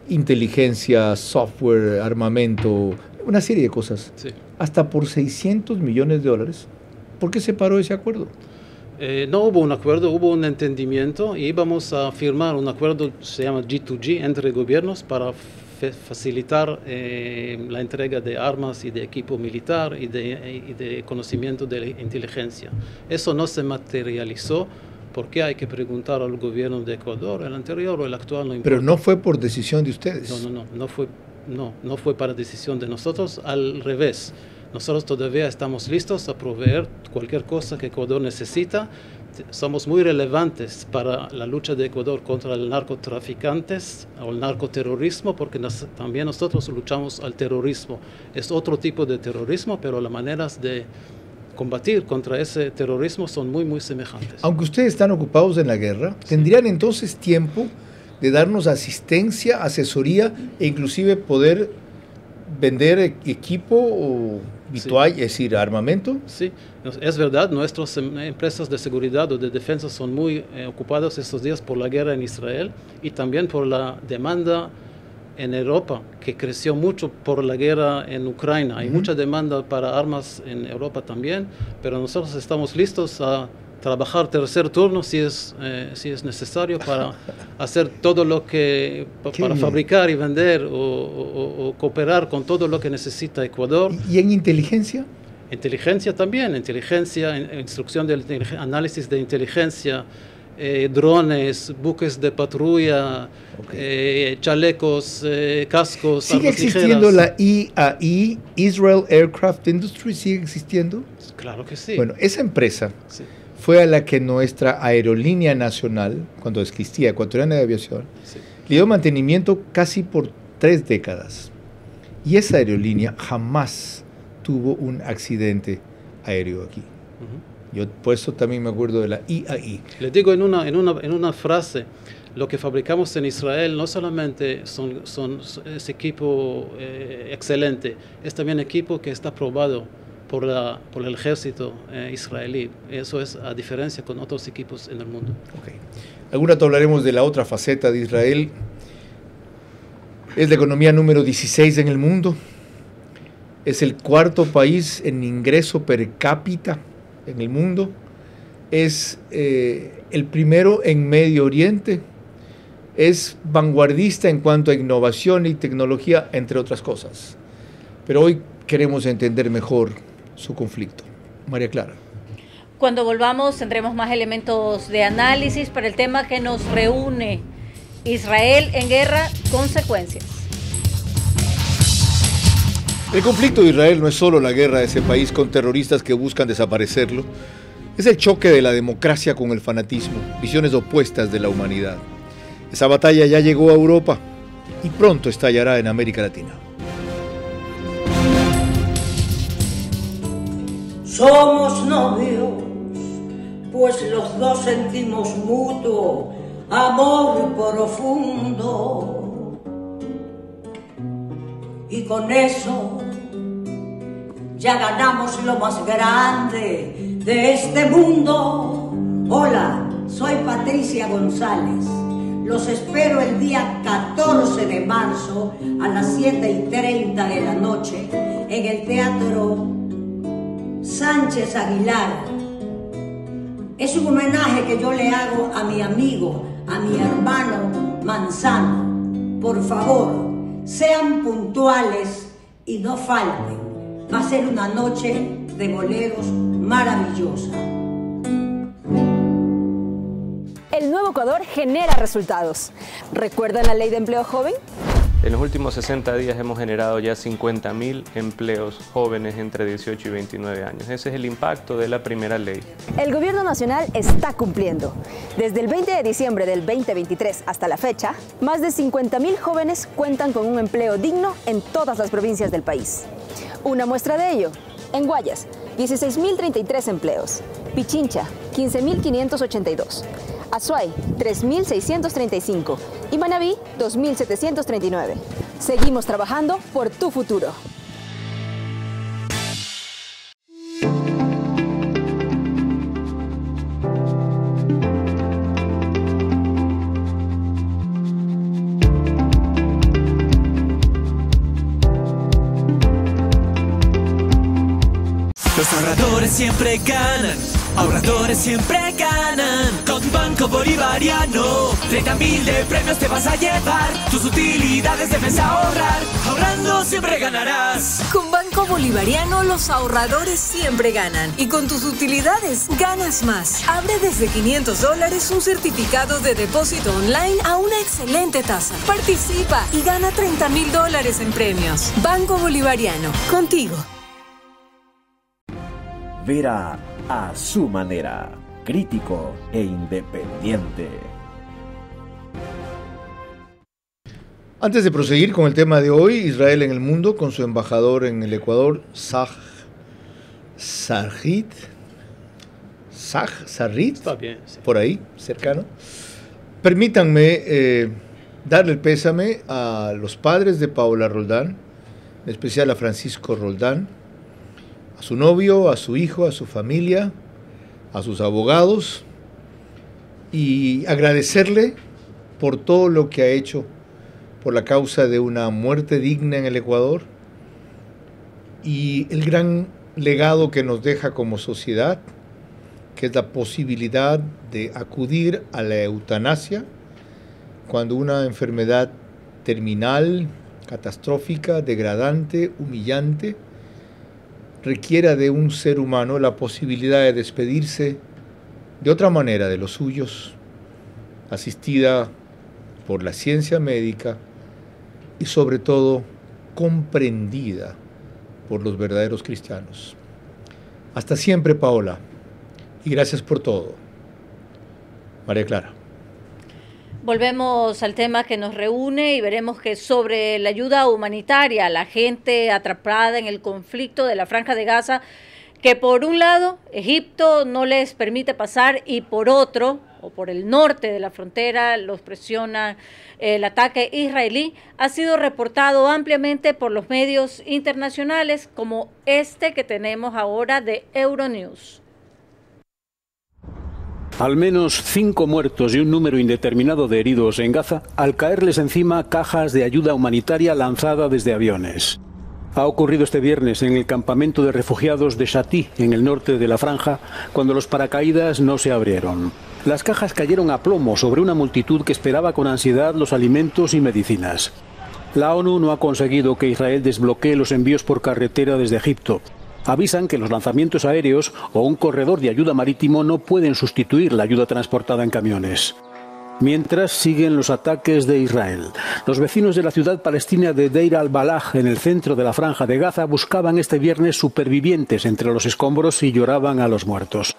Speaker 5: inteligencia, software, armamento, una serie de cosas, hasta por $600 millones. ¿Por qué se paró ese acuerdo?
Speaker 7: No hubo un acuerdo, hubo un entendimiento y íbamos a firmar un acuerdo, se llama G2G, entre gobiernos para facilitar la entrega de armas y de equipo militar y de conocimiento de la inteligencia. Eso no se materializó porque hay que preguntar al gobierno de Ecuador, el anterior o el actual, no importa.
Speaker 5: Pero no fue por decisión de ustedes.
Speaker 7: No fue para decisión de nosotros, al revés. Nosotros todavía estamos listos a proveer cualquier cosa que Ecuador necesita. Somos muy relevantes para la lucha de Ecuador contra el narcotraficantes o el narcoterrorismo, porque también nosotros luchamos al terrorismo. Es otro tipo de terrorismo, pero las maneras de combatir contra ese terrorismo son muy, muy semejantes.
Speaker 5: Aunque ustedes están ocupados en la guerra, ¿tendrían entonces tiempo de darnos asistencia, asesoría e inclusive poder vender equipo o virtual, es decir, armamento?
Speaker 7: Sí, es verdad, nuestras empresas de seguridad o de defensa son muy ocupadas estos días por la guerra en Israel y también por la demanda en Europa, que creció mucho por la guerra en Ucrania. Hay mucha demanda para armas en Europa también, pero nosotros estamos listos a trabajar tercer turno si es necesario para hacer todo lo que, para fabricar y vender o cooperar con todo lo que necesita Ecuador.
Speaker 5: ¿Y en inteligencia?
Speaker 7: Inteligencia también, inteligencia, instrucción de análisis de inteligencia, drones, buques de patrulla, chalecos, cascos,
Speaker 5: ¿sigue existiendo la IAI, Israel Aircraft Industry? ¿Sigue existiendo?
Speaker 7: Claro que sí.
Speaker 5: Bueno, esa empresa fue a la que nuestra aerolínea nacional, cuando existía Ecuatoriana de Aviación, le dio mantenimiento casi por 3 décadas. Y esa aerolínea jamás tuvo un accidente aéreo aquí. Yo por eso también me acuerdo de la IAI.
Speaker 7: Les digo en una frase, lo que fabricamos en Israel no solamente es equipo excelente, es también equipo que está probado por el ejército israelí. Eso es a diferencia con otros equipos en el mundo.
Speaker 5: Algún rato hablaremos de la otra faceta de Israel. Es la economía número 16 en el mundo. Es el 4º país en ingreso per cápita en el mundo. Es el primero en Medio Oriente. Es vanguardista en cuanto a innovación y tecnología, entre otras cosas. Pero hoy queremos entender mejor su conflicto. María Clara.
Speaker 8: Cuando volvamos tendremos más elementos de análisis para el tema que nos reúne. Israel en guerra, consecuencias.
Speaker 5: El conflicto de Israel no es solo la guerra de ese país con terroristas que buscan desaparecerlo. Es el choque de la democracia con el fanatismo, visiones opuestas de la humanidad. Esa batalla ya llegó a Europa y pronto estallará en América Latina.
Speaker 12: Somos novios, pues los dos sentimos mutuo amor profundo. Y con eso ya ganamos lo más grande de este mundo. Hola, soy Patricia González. Los espero el día 14 de marzo a las 7:30 de la noche en el Teatro Sánchez Aguilar Es un homenaje que yo le hago a mi amigo, a mi hermano Manzano. Por favor, sean puntuales y no falten. Va a ser una noche de boleros maravillosa.
Speaker 3: El nuevo Ecuador genera resultados. ¿Recuerdan la ley de empleo joven?
Speaker 2: En los últimos 60 días hemos generado ya 50.000 empleos jóvenes entre 18 y 29 años. Ese es el impacto de la primera ley.
Speaker 3: El gobierno nacional está cumpliendo. Desde el 20 de diciembre del 2023 hasta la fecha, más de 50.000 jóvenes cuentan con un empleo digno en todas las provincias del país. Una muestra de ello: en Guayas, 16.033 empleos. Pichincha, 15.582. Azuay, 3.635 y Manabí, 2.739. Seguimos trabajando por tu futuro.
Speaker 13: Los ahorradores siempre ganan. Ahorradores siempre ganan. Con Banco Bolivariano, 30.000 de premios te vas a llevar. Tus utilidades debes ahorrar. Ahorrando siempre ganarás.
Speaker 4: Con Banco Bolivariano los ahorradores siempre ganan. Y con tus utilidades ganas más. Abre desde $500 un certificado de depósito online a una excelente tasa. Participa y gana $30.000 en premios. Banco Bolivariano, contigo.
Speaker 1: Vera a su manera, crítico e independiente.
Speaker 5: Antes de proseguir con el tema de hoy, Israel en el mundo, con su embajador en el Ecuador, Sarrit,
Speaker 7: Está bien, sí.
Speaker 5: Por ahí, cercano. Permítanme darle el pésame a los padres de Paola Roldán, en especial a Francisco Roldán, a su novio, a su hijo, a su familia, a sus abogados, y agradecerle por todo lo que ha hecho por la causa de una muerte digna en el Ecuador y el gran legado que nos deja como sociedad, que es la posibilidad de acudir a la eutanasia cuando una enfermedad terminal, catastrófica, degradante, humillante, requiera de un ser humano la posibilidad de despedirse de otra manera de los suyos, asistida por la ciencia médica y sobre todo comprendida por los verdaderos cristianos. Hasta siempre, Paola, y gracias por todo. María Clara.
Speaker 8: Volvemos al tema que nos reúne y veremos que sobre la ayuda humanitaria, la gente atrapada en el conflicto de la Franja de Gaza, que por un lado Egipto no les permite pasar y por otro, o por el norte de la frontera, los presiona el ataque israelí, ha sido reportado ampliamente por los medios internacionales como este que tenemos ahora de Euronews.
Speaker 16: Al menos 5 muertos y un número indeterminado de heridos en Gaza al caerles encima cajas de ayuda humanitaria lanzada desde aviones. Ha ocurrido este viernes en el campamento de refugiados de Shati, en el norte de la franja, cuando los paracaídas no se abrieron. Las cajas cayeron a plomo sobre una multitud que esperaba con ansiedad los alimentos y medicinas. La ONU no ha conseguido que Israel desbloquee los envíos por carretera desde Egipto. Avisan que los lanzamientos aéreos o un corredor de ayuda marítimo no pueden sustituir la ayuda transportada en camiones. Mientras siguen los ataques de Israel. Los vecinos de la ciudad palestina de Deir al-Balah, en el centro de la Franja de Gaza, buscaban este viernes supervivientes entre los escombros y lloraban a los muertos.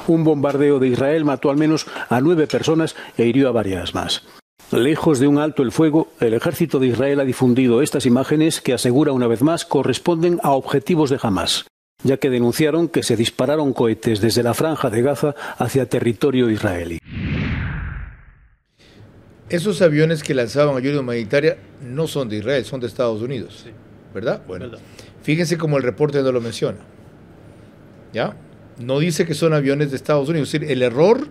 Speaker 16: Un bombardeo de Israel mató al menos a 9 personas e hirió a varias más. Lejos de un alto el fuego, el ejército de Israel ha difundido estas imágenes que asegura una vez más corresponden a objetivos de Hamás, ya que denunciaron que se dispararon cohetes desde la Franja de Gaza hacia territorio israelí.
Speaker 5: Esos aviones que lanzaban ayuda humanitaria no son de Israel, son de Estados Unidos, sí. ¿Verdad? Bueno, ¿verdad? Fíjense cómo el reporte no lo menciona. ¿Ya? No dice que son aviones de Estados Unidos. Es decir, el error,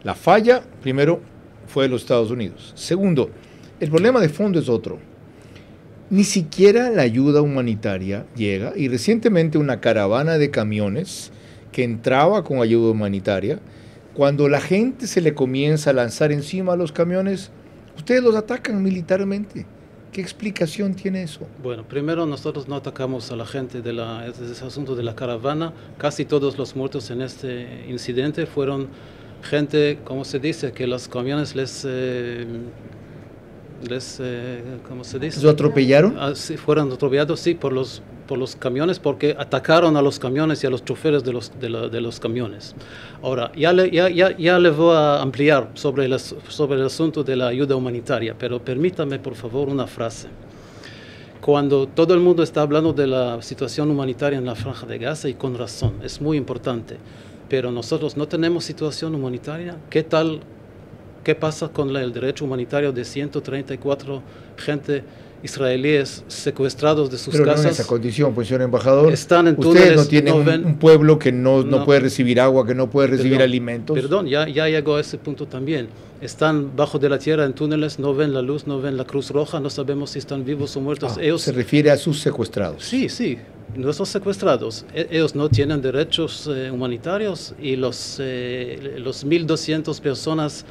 Speaker 5: la falla, primero, fue de los Estados Unidos. Segundo, el problema de fondo es otro. Ni siquiera la ayuda humanitaria llega, y recientemente una caravana de camiones que entraba con ayuda humanitaria Cuando la gente se le comienza a lanzar encima a los camiones, ustedes los atacan militarmente. ¿Qué explicación tiene eso?
Speaker 7: Bueno, primero nosotros no atacamos a la gente de ese asunto de la caravana. Casi todos los muertos en este incidente fueron gente, ¿cómo se dice? Que los camiones ¿cómo se dice?
Speaker 5: ¿Lo atropellaron?
Speaker 7: Sí, fueron atropellados, sí, por los camiones, porque atacaron a los camiones y a los choferes de los camiones. Ahora, ya le voy a ampliar sobre el asunto de la ayuda humanitaria, pero permítame, por favor, una frase. Cuando todo el mundo está hablando de la situación humanitaria en la Franja de Gaza, y con razón, es muy importante, pero nosotros no tenemos situación humanitaria. ¿Qué pasa con el derecho humanitario de 134 gente israelíes secuestrados de sus
Speaker 5: casas?
Speaker 7: Pero
Speaker 5: no en esa condición, pues, señor embajador.
Speaker 7: Están en
Speaker 5: Ustedes
Speaker 7: túneles,
Speaker 5: no tienen un pueblo que no puede recibir agua, que no puede recibir alimentos.
Speaker 7: Perdón, ya llegó a ese punto también. Están bajo de la tierra en túneles, no ven la luz, no ven la Cruz Roja, no sabemos si están vivos o muertos. Ellos,
Speaker 5: se refiere a sus secuestrados.
Speaker 7: Sí, nuestros secuestrados. Ellos no tienen derechos humanitarios, y los 1.200 personas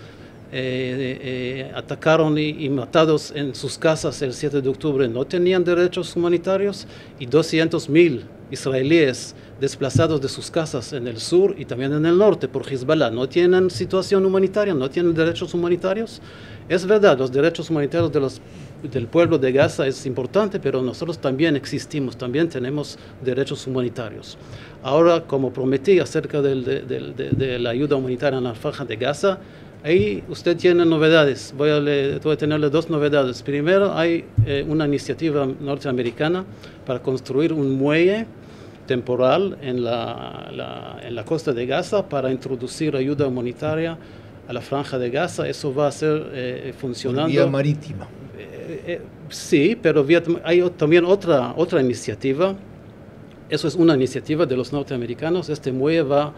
Speaker 7: atacaron y matados en sus casas el 7 de octubre no tenían derechos humanitarios, y 200.000 israelíes desplazados de sus casas en el sur y también en el norte por Hezbollah no tienen situación humanitaria, no tienen derechos humanitarios. Es verdad, los derechos humanitarios del pueblo de Gaza es importante, pero nosotros también existimos, también tenemos derechos humanitarios. Ahora, como prometí acerca de la ayuda humanitaria en la Franja de Gaza, ahí usted tiene novedades. Voy a tenerle dos novedades. Primero, hay una iniciativa norteamericana para construir un muelle temporal en la costa de Gaza para introducir ayuda humanitaria a la Franja de Gaza. Eso va a ser funcionando.
Speaker 5: Vía marítima.
Speaker 7: Sí, pero hay también otra iniciativa. Eso es una iniciativa de los norteamericanos. Este muelle va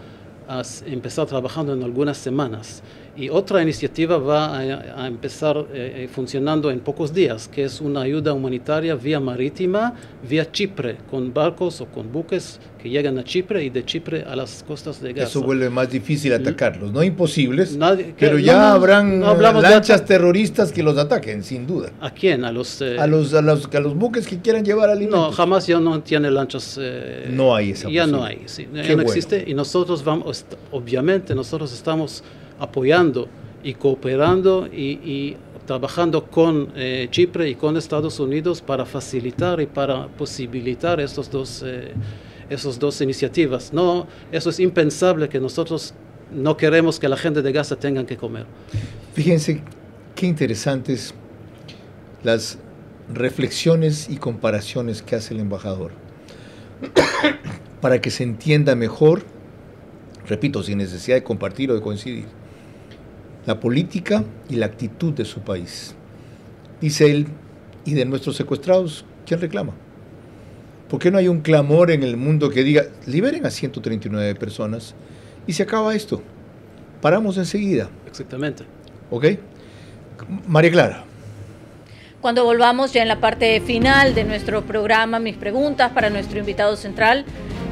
Speaker 7: a empezar trabajando en algunas semanas. Y otra iniciativa va a empezar funcionando en pocos días, que es una ayuda humanitaria vía marítima, vía Chipre, con barcos o con buques que llegan a Chipre y de Chipre a las costas de Gaza.
Speaker 5: Eso vuelve más difícil atacarlos, no imposibles, pero ya habrán lanchas terroristas que los ataquen, sin duda.
Speaker 7: ¿A quién? A los
Speaker 5: buques que quieran llevar alimentos.
Speaker 7: No, jamás ya no tiene lanchas.
Speaker 5: No hay esa
Speaker 7: ya
Speaker 5: posibilidad.
Speaker 7: No hay, sí, ya no existe. Y nosotros obviamente nosotros estamos apoyando y cooperando y trabajando con Chipre y con Estados Unidos para facilitar y para posibilitar esas dos iniciativas. No, eso es impensable, que nosotros no queremos que la gente de Gaza tengan que comer.
Speaker 5: Fíjense qué interesantes las reflexiones y comparaciones que hace el embajador para que se entienda mejor, repito, sin necesidad de compartir o de coincidir, la política y la actitud de su país. Dice él, y de nuestros secuestrados, ¿quién reclama? ¿Por qué no hay un clamor en el mundo que diga, liberen a 139 personas y se acaba esto? Paramos enseguida.
Speaker 7: Exactamente.
Speaker 5: ¿Ok? María Clara.
Speaker 8: Cuando volvamos ya en la parte final de nuestro programa, mis preguntas para nuestro invitado central,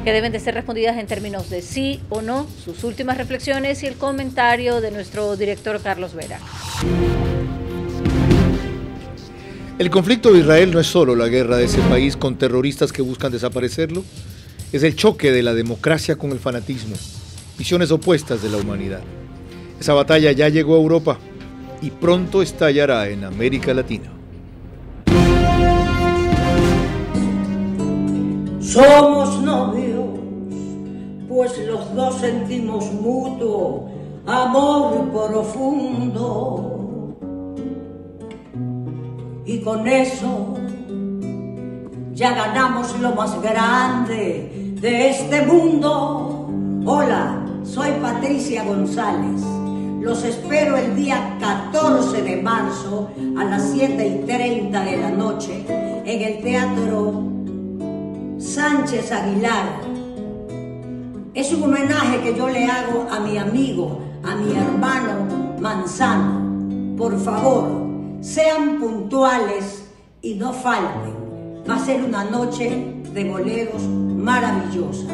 Speaker 8: que deben de ser respondidas en términos de sí o no, sus últimas reflexiones y el comentario de nuestro director Carlos Vera.
Speaker 5: El conflicto de Israel no es solo la guerra de ese país con terroristas que buscan desaparecerlo, es el choque de la democracia con el fanatismo, visiones opuestas de la humanidad. Esa batalla ya llegó a Europa y pronto estallará en América Latina.
Speaker 12: Somos novios, pues los dos sentimos mutuo amor profundo. Y con eso ya ganamos lo más grande de este mundo. Hola, soy Patricia González. Los espero el día 14 de marzo a las 7:30 de la noche en el Teatro Sánchez Aguilar. Es un homenaje que yo le hago a mi amigo, a mi hermano Manzano. Por favor, sean puntuales y no falten. Va a ser una noche de boleros maravillosa.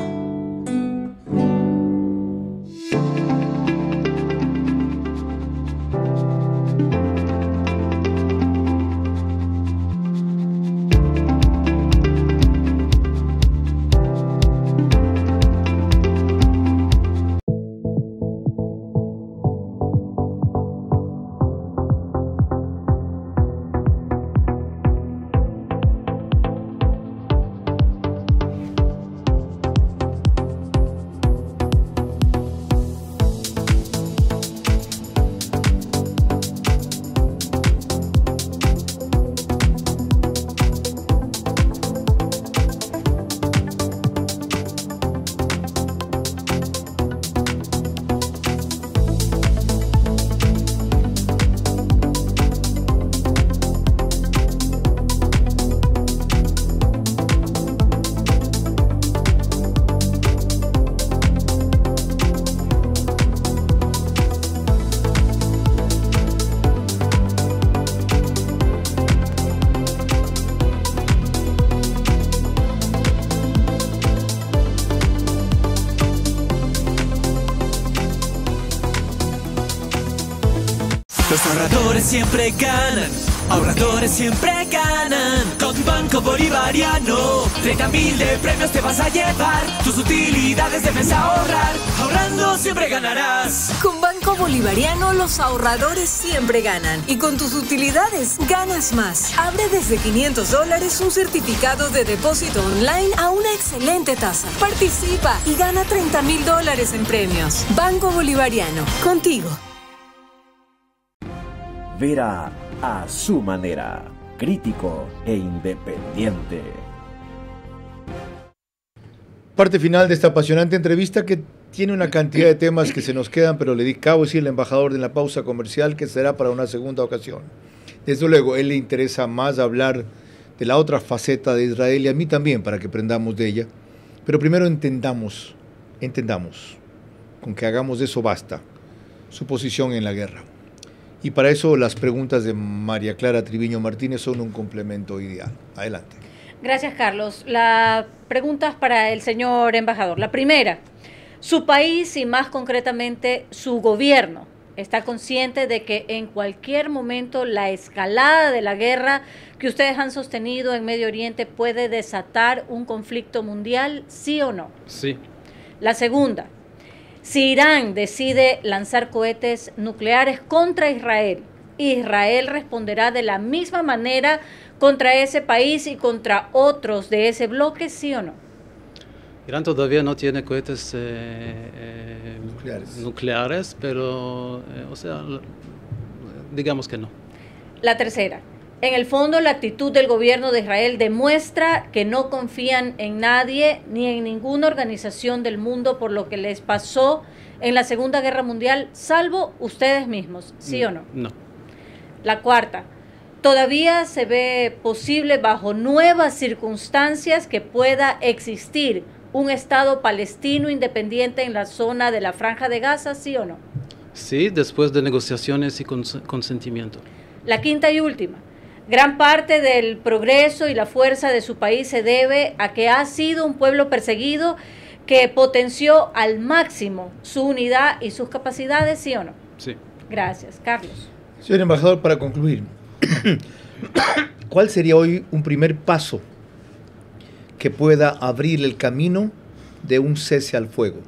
Speaker 13: siempre ganan. Ahorradores siempre ganan. Con Banco Bolivariano, 30.000 de premios te vas a llevar. Tus utilidades debes ahorrar. Ahorrando siempre ganarás.
Speaker 4: Con Banco Bolivariano los ahorradores siempre ganan. Y con tus utilidades ganas más. Abre desde $500 un certificado de depósito online a una excelente tasa. Participa y gana $30.000 en premios. Banco Bolivariano, contigo.
Speaker 1: Vera a su manera, crítico e independiente.
Speaker 5: Parte final de esta apasionante entrevista que tiene una cantidad de temas que se nos quedan, pero le acabo de decir al embajador de la pausa comercial que será para una segunda ocasión. Desde luego, a él le interesa más hablar de la otra faceta de Israel y a mí también, para que aprendamos de ella. Pero primero entendamos, con que hagamos de eso basta, su posición en la guerra. Y para eso las preguntas de María Clara Triviño Martínez son un complemento ideal. Adelante.
Speaker 8: Gracias, Carlos. Las preguntas para el señor embajador. La primera, su país y más concretamente su gobierno está consciente de que en cualquier momento la escalada de la guerra que ustedes han sostenido en Medio Oriente puede desatar un conflicto mundial, ¿sí o no?
Speaker 7: Sí.
Speaker 8: La segunda, si Irán decide lanzar cohetes nucleares contra Israel, ¿Israel responderá de la misma manera contra ese país y contra otros de ese bloque, sí o no?
Speaker 7: Irán todavía no tiene cohetes nucleares, pero, digamos que no.
Speaker 8: La tercera, en el fondo la actitud del gobierno de Israel demuestra que no confían en nadie ni en ninguna organización del mundo por lo que les pasó en la Segunda Guerra Mundial, salvo ustedes mismos, ¿sí o no?
Speaker 7: No.
Speaker 8: La cuarta, ¿todavía se ve posible bajo nuevas circunstancias que pueda existir un Estado palestino independiente en la zona de la Franja de Gaza, sí o no?
Speaker 7: Sí, después de negociaciones y consentimiento.
Speaker 8: La quinta y última, gran parte del progreso y la fuerza de su país se debe a que ha sido un pueblo perseguido que potenció al máximo su unidad y sus capacidades, ¿sí o no?
Speaker 7: Sí.
Speaker 8: Gracias. Carlos.
Speaker 5: Señor embajador, para concluir, ¿cuál sería hoy un primer paso que pueda abrir el camino de un cese al fuego?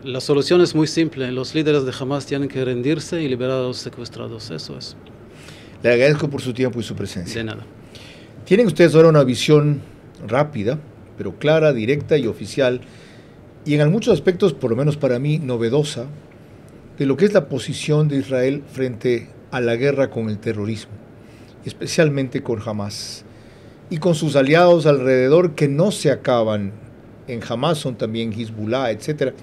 Speaker 7: La solución es muy simple. Los líderes de Hamas tienen que rendirse y liberar a los secuestrados. Eso es.
Speaker 5: Le agradezco por su tiempo y su presencia.
Speaker 7: De nada.
Speaker 5: Tienen ustedes ahora una visión rápida, pero clara, directa y oficial, y en muchos aspectos, por lo menos para mí, novedosa, de lo que es la posición de Israel frente a la guerra con el terrorismo, especialmente con Hamas, y con sus aliados alrededor que no se acaban en Hamas, son también Hezbollah, etcétera,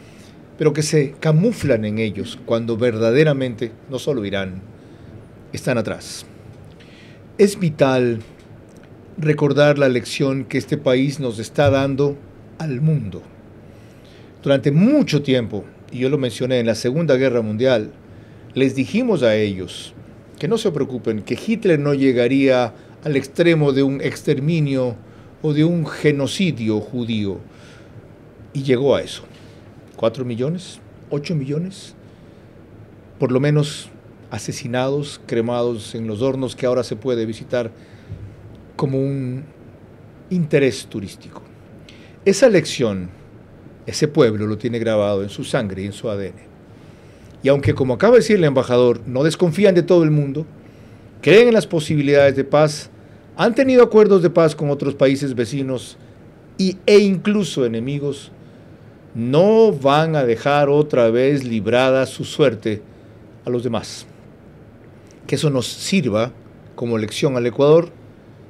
Speaker 5: pero que se camuflan en ellos cuando verdaderamente, no solo Irán, están atrás. Es vital recordar la lección que este país nos está dando al mundo. Durante mucho tiempo, y yo lo mencioné en la Segunda Guerra Mundial, les dijimos a ellos que no se preocupen, que Hitler no llegaría al extremo de un exterminio o de un genocidio judío. Y llegó a eso. 4 millones, 8 millones, por lo menos asesinados, cremados en los hornos que ahora se puede visitar como un interés turístico. Esa lección, ese pueblo lo tiene grabado en su sangre y en su ADN. Y aunque, como acaba de decir el embajador, no desconfían de todo el mundo, creen en las posibilidades de paz, han tenido acuerdos de paz con otros países vecinos e incluso enemigos, no van a dejar otra vez librada su suerte a los demás. Que eso nos sirva como lección al Ecuador,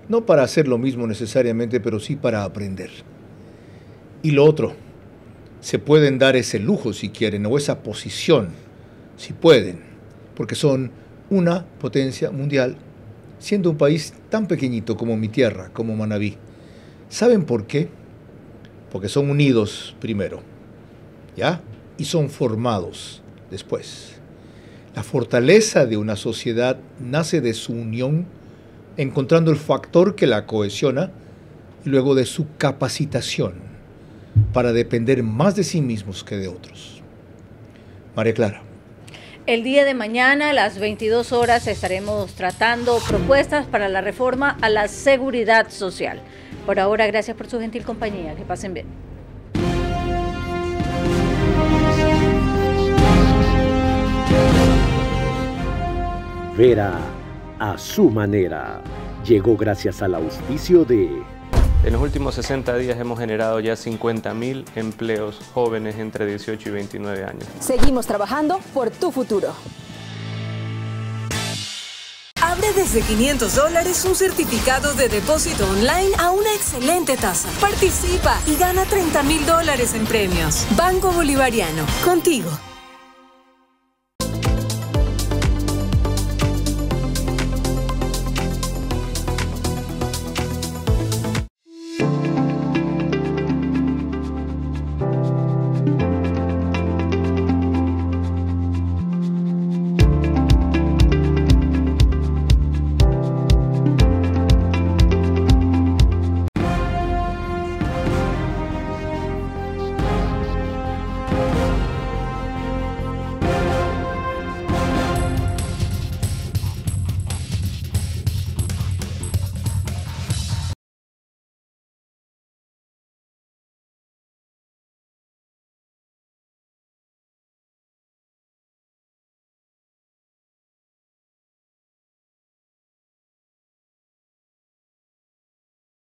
Speaker 5: no para hacer lo mismo necesariamente, pero sí para aprender. Y lo otro, se pueden dar ese lujo si quieren, o esa posición, si pueden, porque son una potencia mundial, siendo un país tan pequeñito como mi tierra, como Manabí. ¿Saben por qué? Porque son unidos primero, ¿ya? Y son formados después. La fortaleza de una sociedad nace de su unión, encontrando el factor que la cohesiona, y luego de su capacitación para depender más de sí mismos que de otros. María Clara.
Speaker 8: El día de mañana a las 22 horas estaremos tratando propuestas para la reforma a la seguridad social. Por ahora, gracias por su gentil compañía. Que pasen bien.
Speaker 1: Vera a su manera. Llegó gracias al auspicio de...
Speaker 2: En los últimos 60 días hemos generado ya 50.000 empleos jóvenes entre 18 y 29 años.
Speaker 3: Seguimos trabajando por tu futuro.
Speaker 4: Abre desde $500 un certificado de depósito online a una excelente tasa. Participa y gana $30.000 en premios. Banco Bolivariano, contigo.